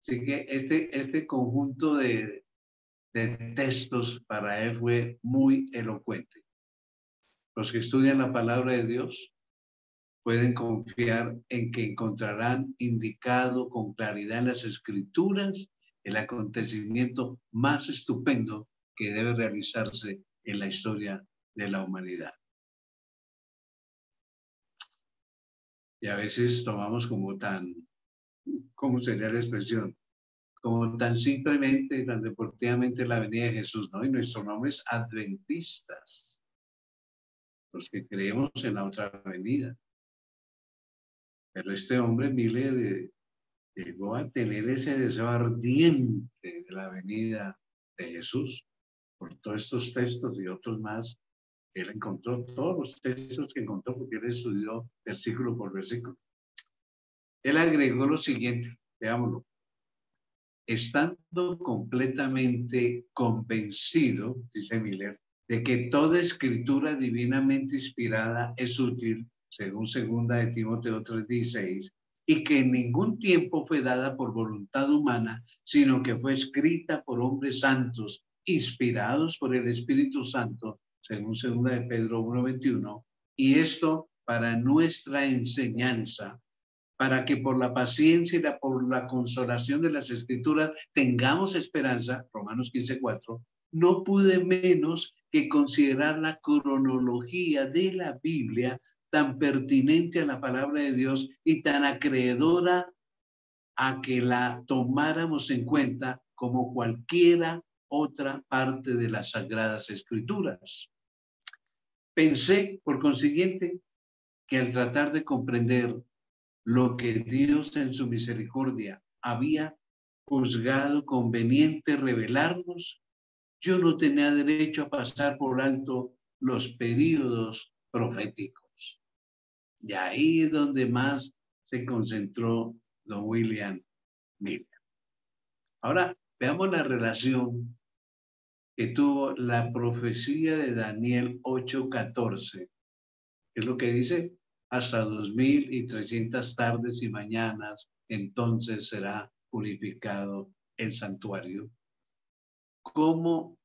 Así que este conjunto de de textos para él fue muy elocuente. Los que estudian la palabra de Dios pueden confiar en que encontrarán indicado con claridad en las Escrituras el acontecimiento más estupendo que debe realizarse en la historia de la humanidad. Y a veces tomamos como tan, ¿cómo sería la expresión? Como tan simplemente, tan deportivamente la venida de Jesús, ¿no? Y nuestro nombre es adventistas, los que creemos en la otra venida. Pero este hombre, Miller, llegó a tener ese deseo ardiente de la venida de Jesús por todos estos textos y otros más. Él encontró todos los textos que encontró porque él estudió versículo por versículo. Él agregó lo siguiente, veámoslo. Estando completamente convencido, dice Miller, de que toda escritura divinamente inspirada es útil, según 2 de Timoteo 3:16, y que en ningún tiempo fue dada por voluntad humana, sino que fue escrita por hombres santos, inspirados por el Espíritu Santo, según 2 de Pedro 1:21, y esto para nuestra enseñanza, para que por la paciencia y por la consolación de las Escrituras tengamos esperanza, Romanos 15:4, no pude menos que considerar la cronología de la Biblia tan pertinente a la palabra de Dios y tan acreedora a que la tomáramos en cuenta como cualquiera otra parte de las Sagradas Escrituras. Pensé, por consiguiente, que al tratar de comprender lo que Dios en su misericordia había juzgado conveniente revelarnos, yo no tenía derecho a pasar por alto los períodos proféticos. Y ahí es donde más se concentró don William Miller. Ahora, veamos la relación que tuvo la profecía de Daniel 8:14. ¿Qué es lo que dice? Hasta 2300 tardes y mañanas, entonces será purificado el santuario. ¿Cómo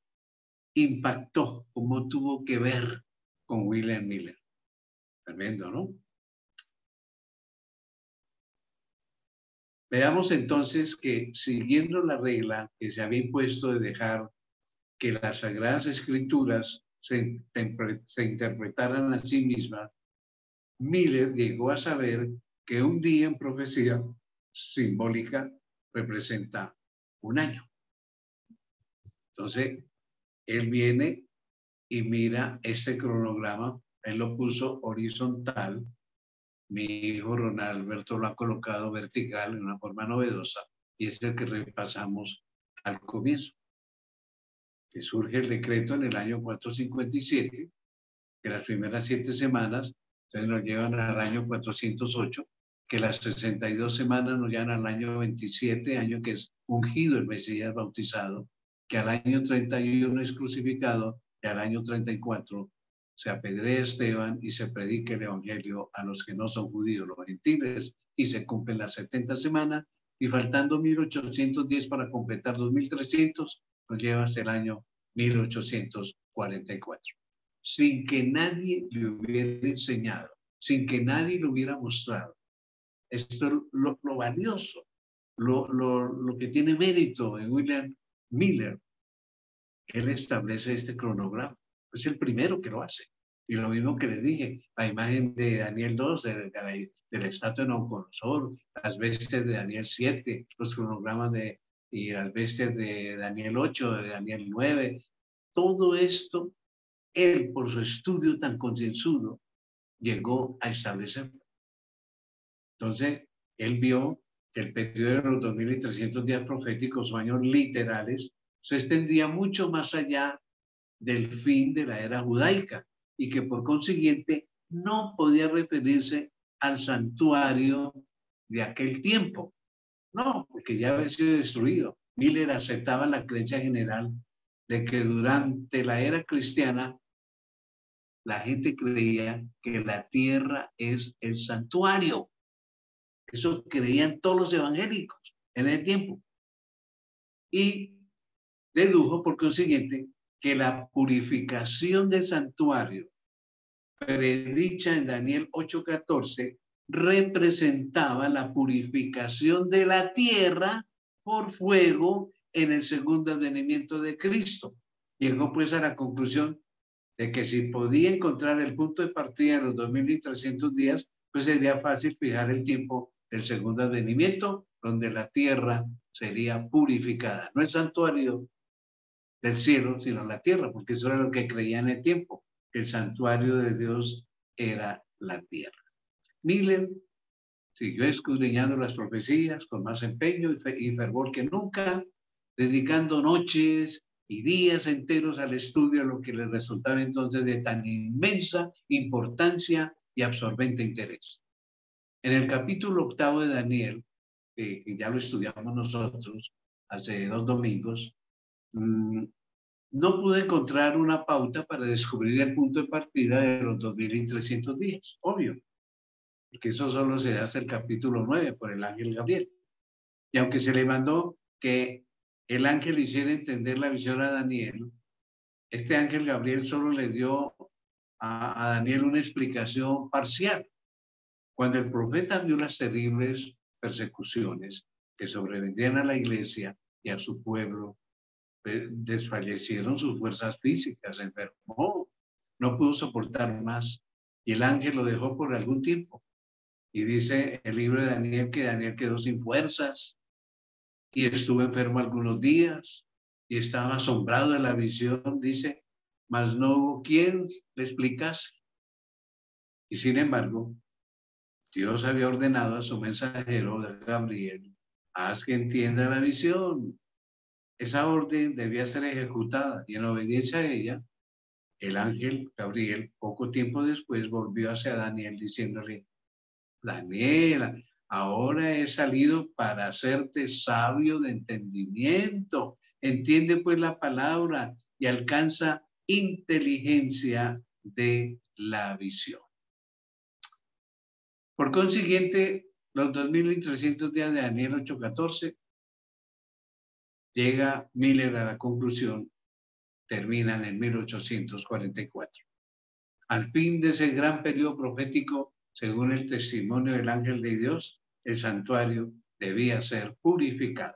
impactó? ¿Cómo tuvo que ver con William Miller? Tremendo, ¿no? Veamos entonces que siguiendo la regla que se había impuesto de dejar que las Sagradas Escrituras se interpretaran a sí mismas, Miller llegó a saber que un día en profecía simbólica representa un año. Entonces, él viene y mira este cronograma, él lo puso horizontal, mi hijo Ronald Alberto lo ha colocado vertical en una forma novedosa, y es el que repasamos al comienzo, que surge el decreto en el año 457, que las primeras 7 semanas entonces nos llevan al año 408, que las 62 semanas nos llevan al año 27, año que es ungido el Mesías bautizado, que al año 31 es crucificado, y al año 34 se apedrea Esteban y se predica el evangelio a los que no son judíos, los gentiles, y se cumplen las 70 semanas, y faltando 1810 para completar 2300, nos lleva hasta el año 1844. Sin que nadie le hubiera enseñado, sin que nadie le hubiera mostrado. Esto es lo valioso, lo que tiene mérito en William Miller. Él establece este cronograma. Es el primero que lo hace. Y lo mismo que les dije, la imagen de Daniel 2, de la estatua de Nabucodonosor, las bestias de Daniel 7, los cronogramas y las bestias de Daniel 8, de Daniel 9, todo esto él, por su estudio tan concienzudo, llegó a establecerlo. Entonces, él vio que el periodo de los 2300 días proféticos o años literales se extendía mucho más allá del fin de la era judaica y que por consiguiente no podía referirse al santuario de aquel tiempo. No, porque ya había sido destruido. Miller aceptaba la creencia general de que durante la era cristiana la gente creía que la tierra es el santuario. Eso creían todos los evangélicos en ese tiempo. Y Dedujo, por consiguiente, que la purificación del santuario predicha en Daniel 8:14 representaba la purificación de la tierra por fuego en el segundo advenimiento de Cristo. Llegó pues a la conclusión de que si podía encontrar el punto de partida en los 2300 días, pues sería fácil fijar el tiempo del segundo advenimiento, donde la tierra sería purificada. No el santuario del cielo, sino la tierra, porque eso era lo que creía en el tiempo, que el santuario de Dios era la tierra. Miller siguió escudriñando las profecías con más empeño y fervor que nunca, dedicando noches y días enteros al estudio, lo que le resultaba entonces de tan inmensa importancia y absorbente interés. En el capítulo 8 de Daniel, que ya lo estudiamos nosotros hace 2 domingos, no pude encontrar una pauta para descubrir el punto de partida de los 2300 días, obvio, porque eso solo se hace el capítulo 9 por el ángel Gabriel. Y aunque se le mandó que el ángel hiciera entender la visión a Daniel, este ángel Gabriel solo le dio a Daniel una explicación parcial. Cuando el profeta vio las terribles persecuciones que sobrevendrían a la iglesia y a su pueblo, desfallecieron sus fuerzas físicas, se enfermó, no pudo soportar más y el ángel lo dejó por algún tiempo. Y dice el libro de Daniel que Daniel quedó sin fuerzas y estuvo enfermo algunos días y estaba asombrado de la visión, dice, mas no hubo quien le explicase. Y sin embargo, Dios había ordenado a su mensajero Gabriel, haz que entienda la visión. Esa orden debía ser ejecutada y en obediencia a ella, el ángel Gabriel, poco tiempo después, volvió hacia Daniel diciéndole, Daniel, ahora he salido para hacerte sabio de entendimiento. Entiende pues la palabra y alcanza inteligencia de la visión. Por consiguiente, los 2300 días de Daniel 8:14, llega Miller a la conclusión, terminan en 1844. Al fin de ese gran periodo profético, según el testimonio del ángel de Dios, el santuario debía ser purificado.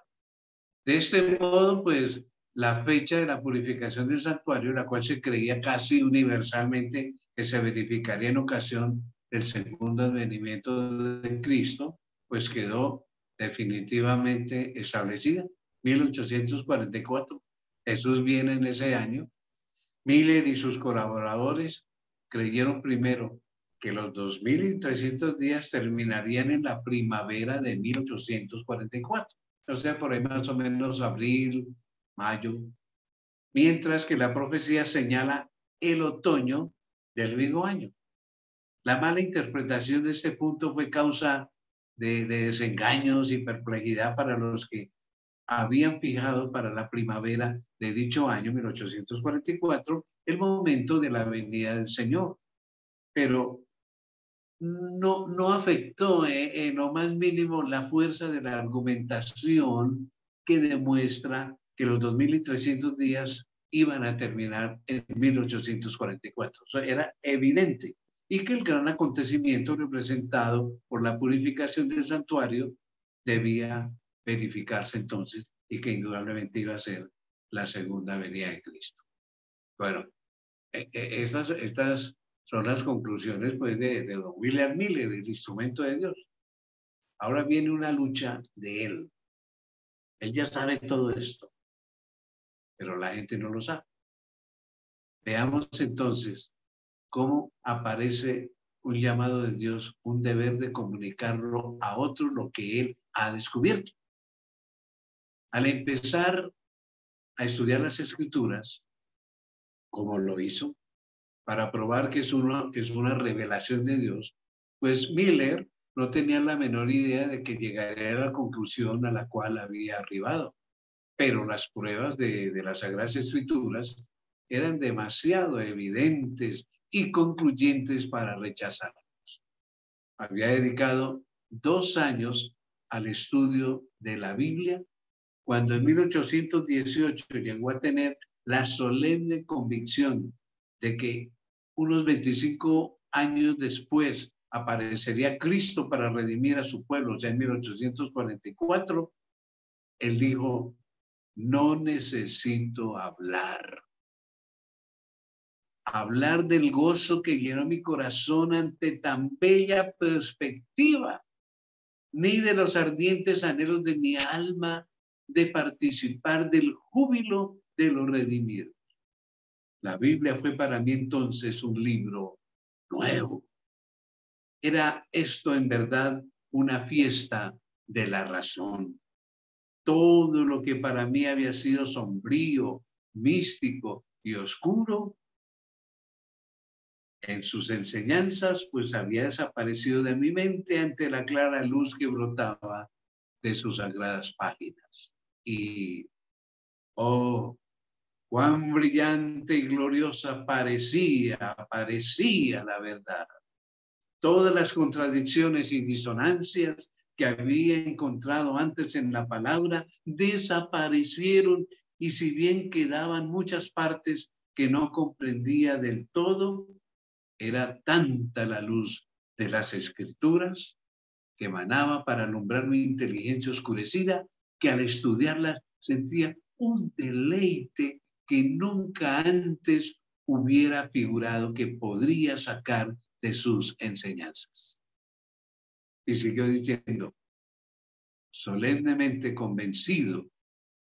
De este modo, pues, la fecha de la purificación del santuario, la cual se creía casi universalmente que se verificaría en ocasión del segundo advenimiento de Cristo, pues quedó definitivamente establecida. 1844. Jesús viene en ese año. Miller y sus colaboradores creyeron primero que los 2300 días terminarían en la primavera de 1844, o sea, por ahí más o menos abril, mayo, mientras que la profecía señala el otoño del mismo año. La mala interpretación de este punto fue causa de desengaños y perplejidad para los que habían fijado para la primavera de dicho año, 1844, el momento de la venida del Señor. Pero no afectó en lo más mínimo la fuerza de la argumentación que demuestra que los 2300 días iban a terminar en 1844. O sea, era evidente. Y que el gran acontecimiento representado por la purificación del santuario debía verificarse entonces y que indudablemente iba a ser la segunda venida de Cristo. Bueno, estas son las conclusiones pues, de don William Miller, el instrumento de Dios. Ahora viene una lucha de él. Él ya sabe todo esto, pero la gente no lo sabe. Veamos entonces cómo aparece un llamado de Dios, un deber de comunicarlo a otro lo que él ha descubierto. Al empezar a estudiar las Escrituras, como lo hizo, para probar que es una revelación de Dios, pues Miller no tenía la menor idea de que llegaría a la conclusión a la cual había arribado. Pero las pruebas de las Sagradas Escrituras eran demasiado evidentes y concluyentes para rechazarlas. Había dedicado 2 años al estudio de la Biblia cuando en 1818 llegó a tener la solemne convicción de que unos 25 años después aparecería Cristo para redimir a su pueblo, ya en 1844, él dijo, no necesito hablar del gozo que llenó mi corazón ante tan bella perspectiva, ni de los ardientes anhelos de mi alma de participar del júbilo de los redimidos. La Biblia fue para mí entonces un libro nuevo. Era esto en verdad una fiesta de la razón. Todo lo que para mí había sido sombrío, místico y oscuro, en sus enseñanzas, pues había desaparecido de mi mente ante la clara luz que brotaba de sus sagradas páginas. Y, oh, cuán brillante y gloriosa parecía la verdad. Todas las contradicciones y disonancias que había encontrado antes en la palabra desaparecieron, y si bien quedaban muchas partes que no comprendía del todo, era tanta la luz de las Escrituras que emanaba para alumbrar mi inteligencia oscurecida, que al estudiarlas sentía un deleite que nunca antes hubiera figurado que podría sacar de sus enseñanzas. Y siguió diciendo, solemnemente convencido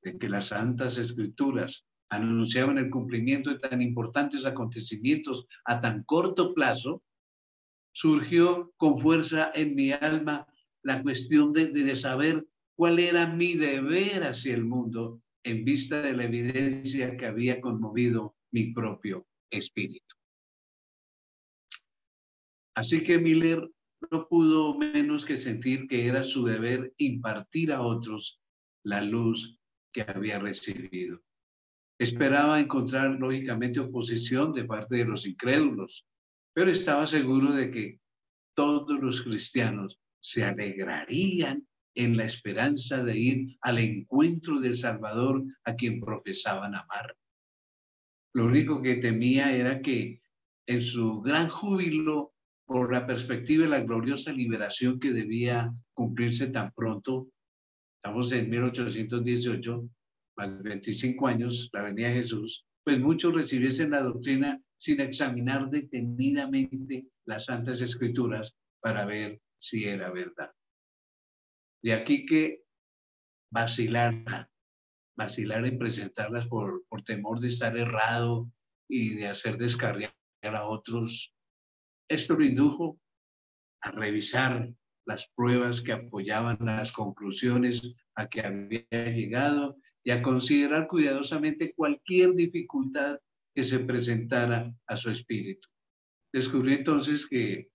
de que las Santas Escrituras anunciaban el cumplimiento de tan importantes acontecimientos a tan corto plazo, surgió con fuerza en mi alma la cuestión de saber cuál era mi deber hacia el mundo en vista de la evidencia que había conmovido mi propio espíritu. Así que Miller no pudo menos que sentir que era su deber impartir a otros la luz que había recibido. Esperaba encontrar lógicamente oposición de parte de los incrédulos, pero estaba seguro de que todos los cristianos se alegrarían en la esperanza de ir al encuentro del Salvador a quien profesaban amar. Lo único que temía era que en su gran júbilo por la perspectiva de la gloriosa liberación que debía cumplirse tan pronto, estamos en 1818, más 25 años, la venida de Jesús, pues muchos recibiesen la doctrina sin examinar detenidamente las Santas Escrituras para ver si era verdad. De aquí que vacilar en presentarlas por temor de estar errado y de hacer descarriar a otros. Esto lo indujo a revisar las pruebas que apoyaban las conclusiones a que había llegado y a considerar cuidadosamente cualquier dificultad que se presentara a su espíritu. Descubrí entonces que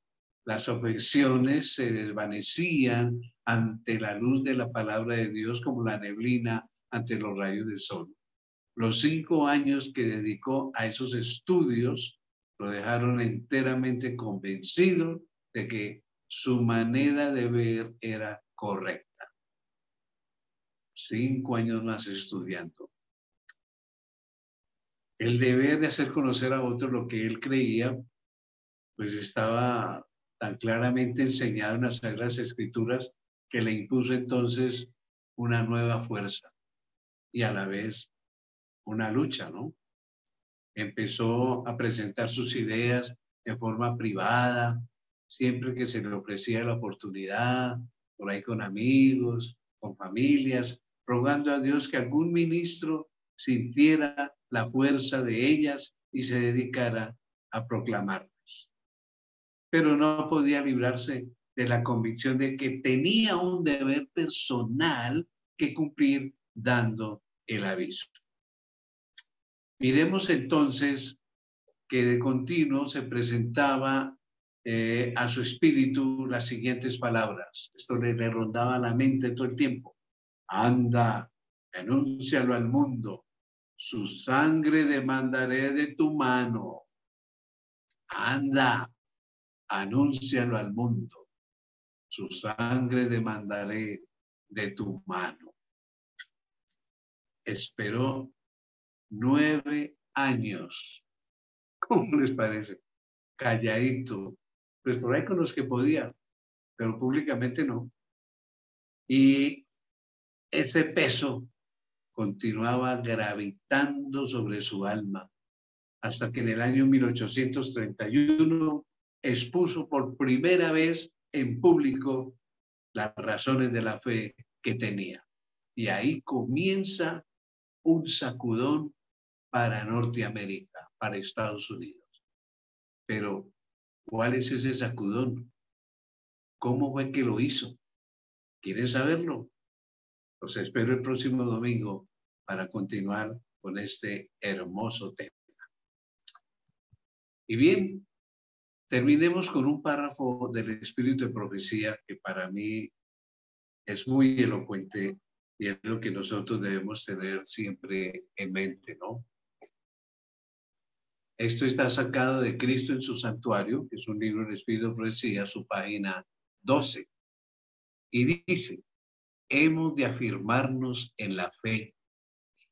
las objeciones se desvanecían ante la luz de la palabra de Dios como la neblina ante los rayos del sol. Los 5 años que dedicó a esos estudios lo dejaron enteramente convencido de que su manera de ver era correcta. 5 años más estudiando. El deber de hacer conocer a otros lo que él creía, pues estaba tan claramente enseñado en las Sagradas Escrituras que le impuso entonces una nueva fuerza y a la vez una lucha, ¿no? Empezó a presentar sus ideas en forma privada, siempre que se le ofrecía la oportunidad, por ahí con amigos, con familias, rogando a Dios que algún ministro sintiera la fuerza de ellas y se dedicara a proclamarlas. Pero no podía librarse de la convicción de que tenía un deber personal que cumplir dando el aviso. Miremos entonces que de continuo se presentaba a su espíritu las siguientes palabras. Esto le rondaba la mente todo el tiempo. Anda, anúncialo al mundo. Su sangre demandaré de tu mano. Anda, anúncialo al mundo. Su sangre demandaré de tu mano. esperó 9 años. ¿Cómo les parece? Calladito. Pues por ahí con los que podía, pero públicamente no. Y ese peso continuaba gravitando sobre su alma hasta que en el año 1831 expuso por primera vez en público las razones de la fe que tenía. Y ahí comienza un sacudón para Norteamérica, para Estados Unidos. Pero, ¿cuál es ese sacudón? ¿Cómo fue que lo hizo? ¿Quieren saberlo? Los espero el próximo domingo para continuar con este hermoso tema. Y bien, terminemos con un párrafo del Espíritu de Profecía que para mí es muy elocuente y es lo que nosotros debemos tener siempre en mente, ¿no? Esto está sacado de Cristo en su Santuario, que es un libro del Espíritu de Profecía, su página 12. Y dice, hemos de afirmarnos en la fe,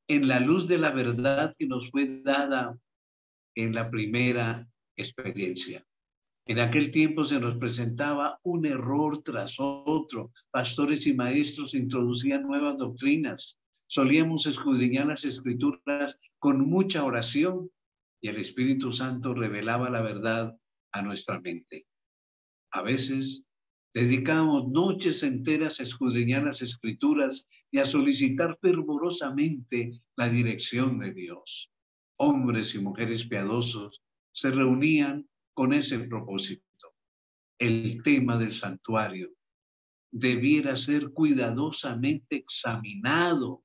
en la luz de la verdad que nos fue dada en la primera experiencia. En aquel tiempo se nos presentaba un error tras otro. Pastores y maestros introducían nuevas doctrinas. Solíamos escudriñar las escrituras con mucha oración y el Espíritu Santo revelaba la verdad a nuestra mente. A veces dedicábamos noches enteras a escudriñar las escrituras y a solicitar fervorosamente la dirección de Dios. Hombres y mujeres piadosos se reunían con ese propósito. El tema del santuario debiera ser cuidadosamente examinado,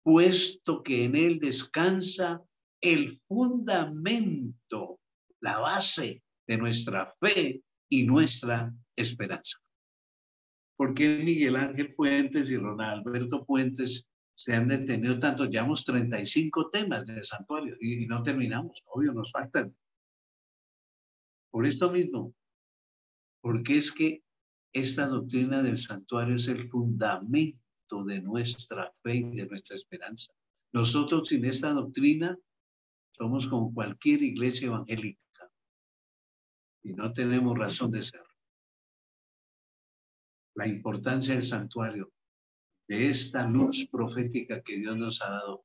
puesto que en él descansa el fundamento, la base de nuestra fe y nuestra esperanza. ¿Por qué Miguel Ángel Puentes y Ronald Alberto Puentes se han detenido tanto? Llevamos 35 temas del santuario y no terminamos, obvio, nos faltan. Por esto mismo, porque es que esta doctrina del santuario es el fundamento de nuestra fe y de nuestra esperanza. Nosotros sin esta doctrina somos como cualquier iglesia evangélica y no tenemos razón de ser. La importancia del santuario, de esta luz profética que Dios nos ha dado,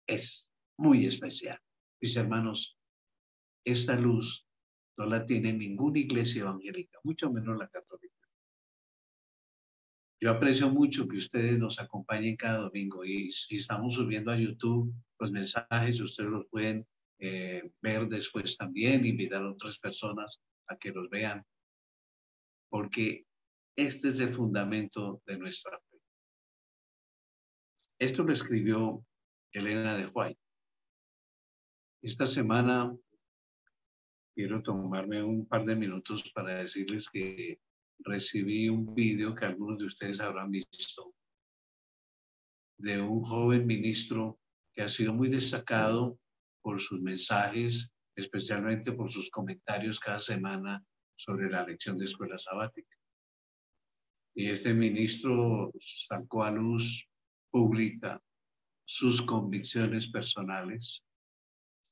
es muy especial. Mis hermanos, esta luz no la tiene ninguna iglesia evangélica, mucho menos la católica. Yo aprecio mucho que ustedes nos acompañen cada domingo y si estamos subiendo a YouTube los mensajes, ustedes los pueden ver después también, invitar a otras personas a que los vean, porque este es el fundamento de nuestra fe. Esto lo escribió Elena de White. Esta semana quiero tomarme un par de minutos para decirles que recibí un video que algunos de ustedes habrán visto de un joven ministro que ha sido muy destacado por sus mensajes, especialmente por sus comentarios cada semana sobre la lección de escuela sabática. Y este ministro sacó a luz pública sus convicciones personales.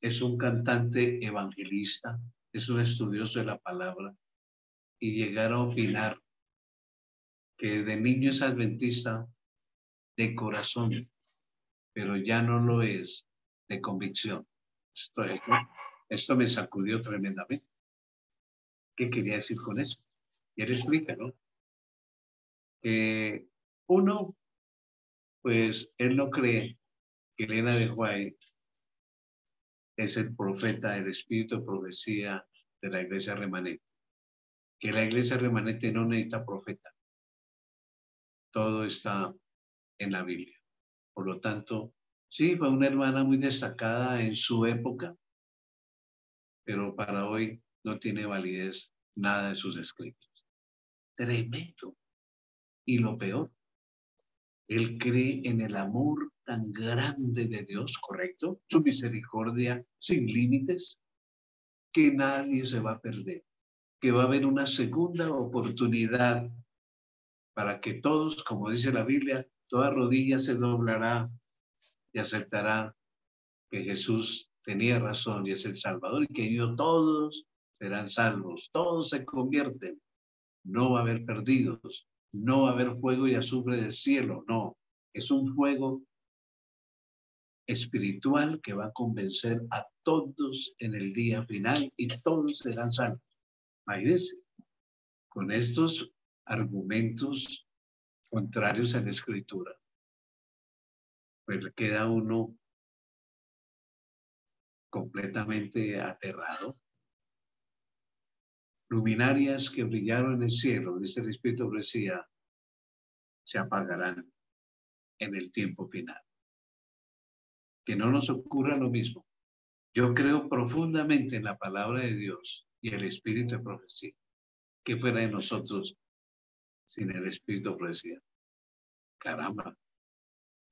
Es un cantante evangelista, es un estudioso de la palabra y llegar a opinar que de niño es adventista de corazón, pero ya no lo es de convicción. Esto me sacudió tremendamente. ¿Qué quería decir con eso? Y él explica, ¿no? Que uno, pues él no cree que Elena de White es el profeta del espíritu de profecía de la iglesia remanente. Que la iglesia remanente no necesita profeta. Todo está en la Biblia. Por lo tanto, sí, fue una hermana muy destacada en su época, pero para hoy no tiene validez nada de sus escritos. Tremendo. Y lo peor, él cree en el amor tan grande de Dios, ¿correcto? Su misericordia sin límites, que nadie se va a perder, que va a haber una segunda oportunidad para que todos, como dice la Biblia, toda rodilla se doblará y aceptará que Jesús tenía razón y es el Salvador y que ellos todos serán salvos, todos se convierten. No va a haber perdidos, no va a haber fuego y azufre del cielo, no. Es un fuego espiritual que va a convencer a todos en el día final y todos serán salvos. Imagínense, con estos argumentos contrarios a la Escritura, pues queda uno completamente aterrado. Luminarias que brillaron en el cielo, dice el Espíritu de Profecía, se apagarán en el tiempo final. Que no nos ocurra lo mismo. Yo creo profundamente en la palabra de Dios y el Espíritu de Profecía. ¿Qué fuera de nosotros sin el Espíritu de Profecía? Caramba,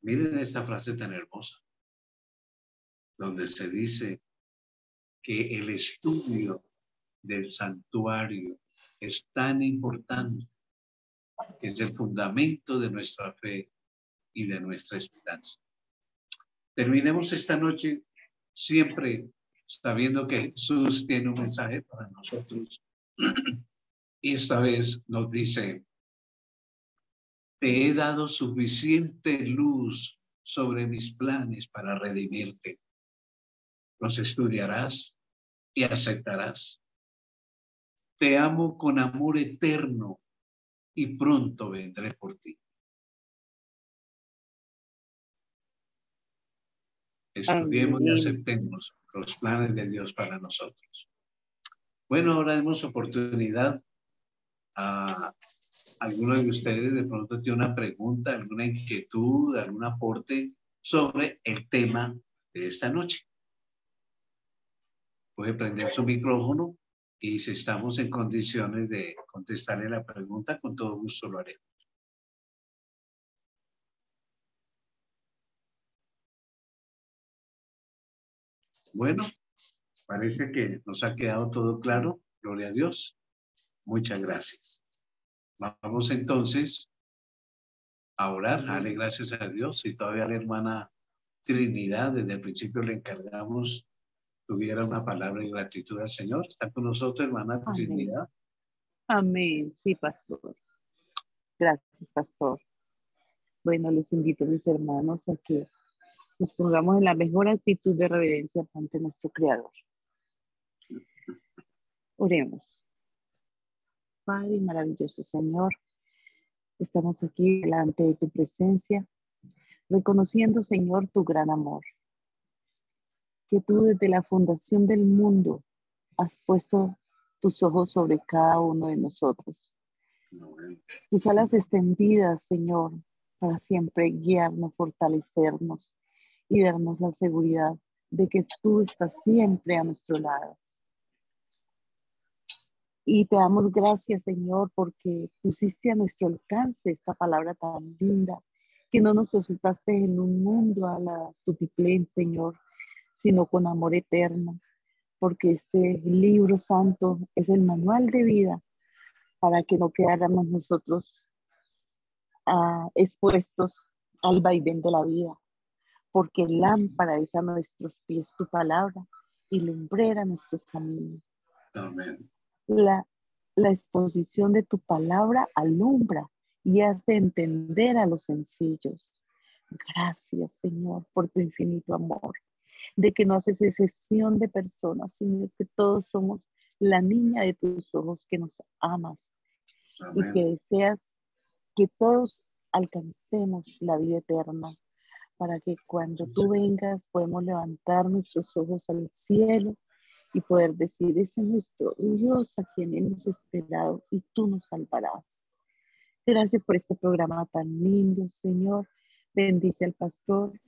miren esta frase tan hermosa, donde se dice que el estudio del santuario es tan importante, que es el fundamento de nuestra fe y de nuestra esperanza. Terminemos esta noche siempre sabiendo que Jesús tiene un mensaje para nosotros. Y esta vez nos dice: te he dado suficiente luz sobre mis planes para redimirte. Los estudiarás y aceptarás. Te amo con amor eterno y pronto vendré por ti. Estudiemos y aceptemos los planes de Dios para nosotros. Bueno, ahora demos oportunidad a alguno de ustedes. De pronto tiene una pregunta, alguna inquietud, algún aporte sobre el tema de esta noche. Puede prender su micrófono y si estamos en condiciones de contestarle la pregunta, con todo gusto lo haremos. Bueno, parece que nos ha quedado todo claro. Gloria a Dios. Muchas gracias. Vamos entonces a orar. Dale gracias a Dios. Y todavía la hermana Trinidad, desde el principio le encargamos tuviera una palabra de gratitud al Señor. ¿Está con nosotros, hermana Amén. Trinidad? Amén. Sí, pastor. Gracias, pastor. Bueno, les invito, mis hermanos, a que nos pongamos en la mejor actitud de reverencia ante nuestro Creador. Oremos. Padre maravilloso Señor, estamos aquí delante de tu presencia, reconociendo, Señor, tu gran amor, que tú desde la fundación del mundo has puesto tus ojos sobre cada uno de nosotros. Tus alas extendidas, Señor, para siempre guiarnos, fortalecernos y darnos la seguridad de que tú estás siempre a nuestro lado. Y te damos gracias, Señor, porque pusiste a nuestro alcance esta palabra tan linda, que no nos resultaste en un mundo a la tutiplén, Señor, sino con amor eterno, porque este libro santo es el manual de vida para que no quedáramos nosotros expuestos al vaivén de la vida, porque lámpara es a nuestros pies tu palabra y lumbrera nuestro camino. Amén. La exposición de tu palabra alumbra y hace entender a los sencillos. Gracias, Señor, por tu infinito amor, de que no haces excepción de personas, sino que todos somos la niña de tus ojos, que nos amas. Amén. Y que deseas que todos alcancemos la vida eterna, para que cuando tú vengas podemos levantar nuestros ojos al cielo y poder decir: ese es nuestro Dios a quien hemos esperado y tú nos salvarás. Gracias por este programa tan lindo, Señor. Bendice al pastor.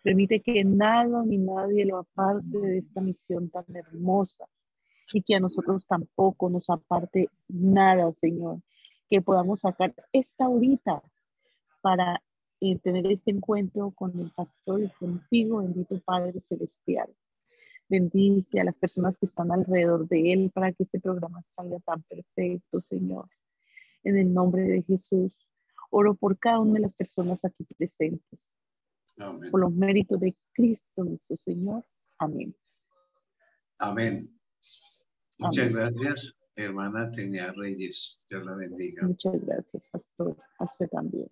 Permite que nada ni nadie lo aparte de esta misión tan hermosa, y que a nosotros tampoco nos aparte nada, Señor. Que podamos sacar esta horita para tener este encuentro con el pastor y contigo, bendito Padre Celestial. Bendice a las personas que están alrededor de él para que este programa salga tan perfecto, Señor. En el nombre de Jesús, oro por cada una de las personas aquí presentes. Amén. por los méritos de Cristo nuestro Señor. Amén. Amén. Muchas Amén. gracias, hermana Trinidad Reyes. Dios la bendiga. Muchas gracias, pastor. A usted también.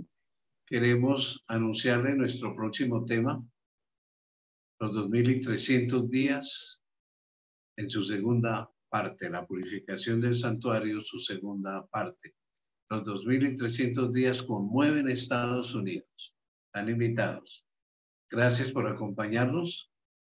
Queremos anunciarle nuestro próximo tema, los 2300 días, en su segunda parte, la purificación del santuario, su segunda parte. Los 2300 días conmueven Estados Unidos. Están invitados. Gracias por acompañarnos.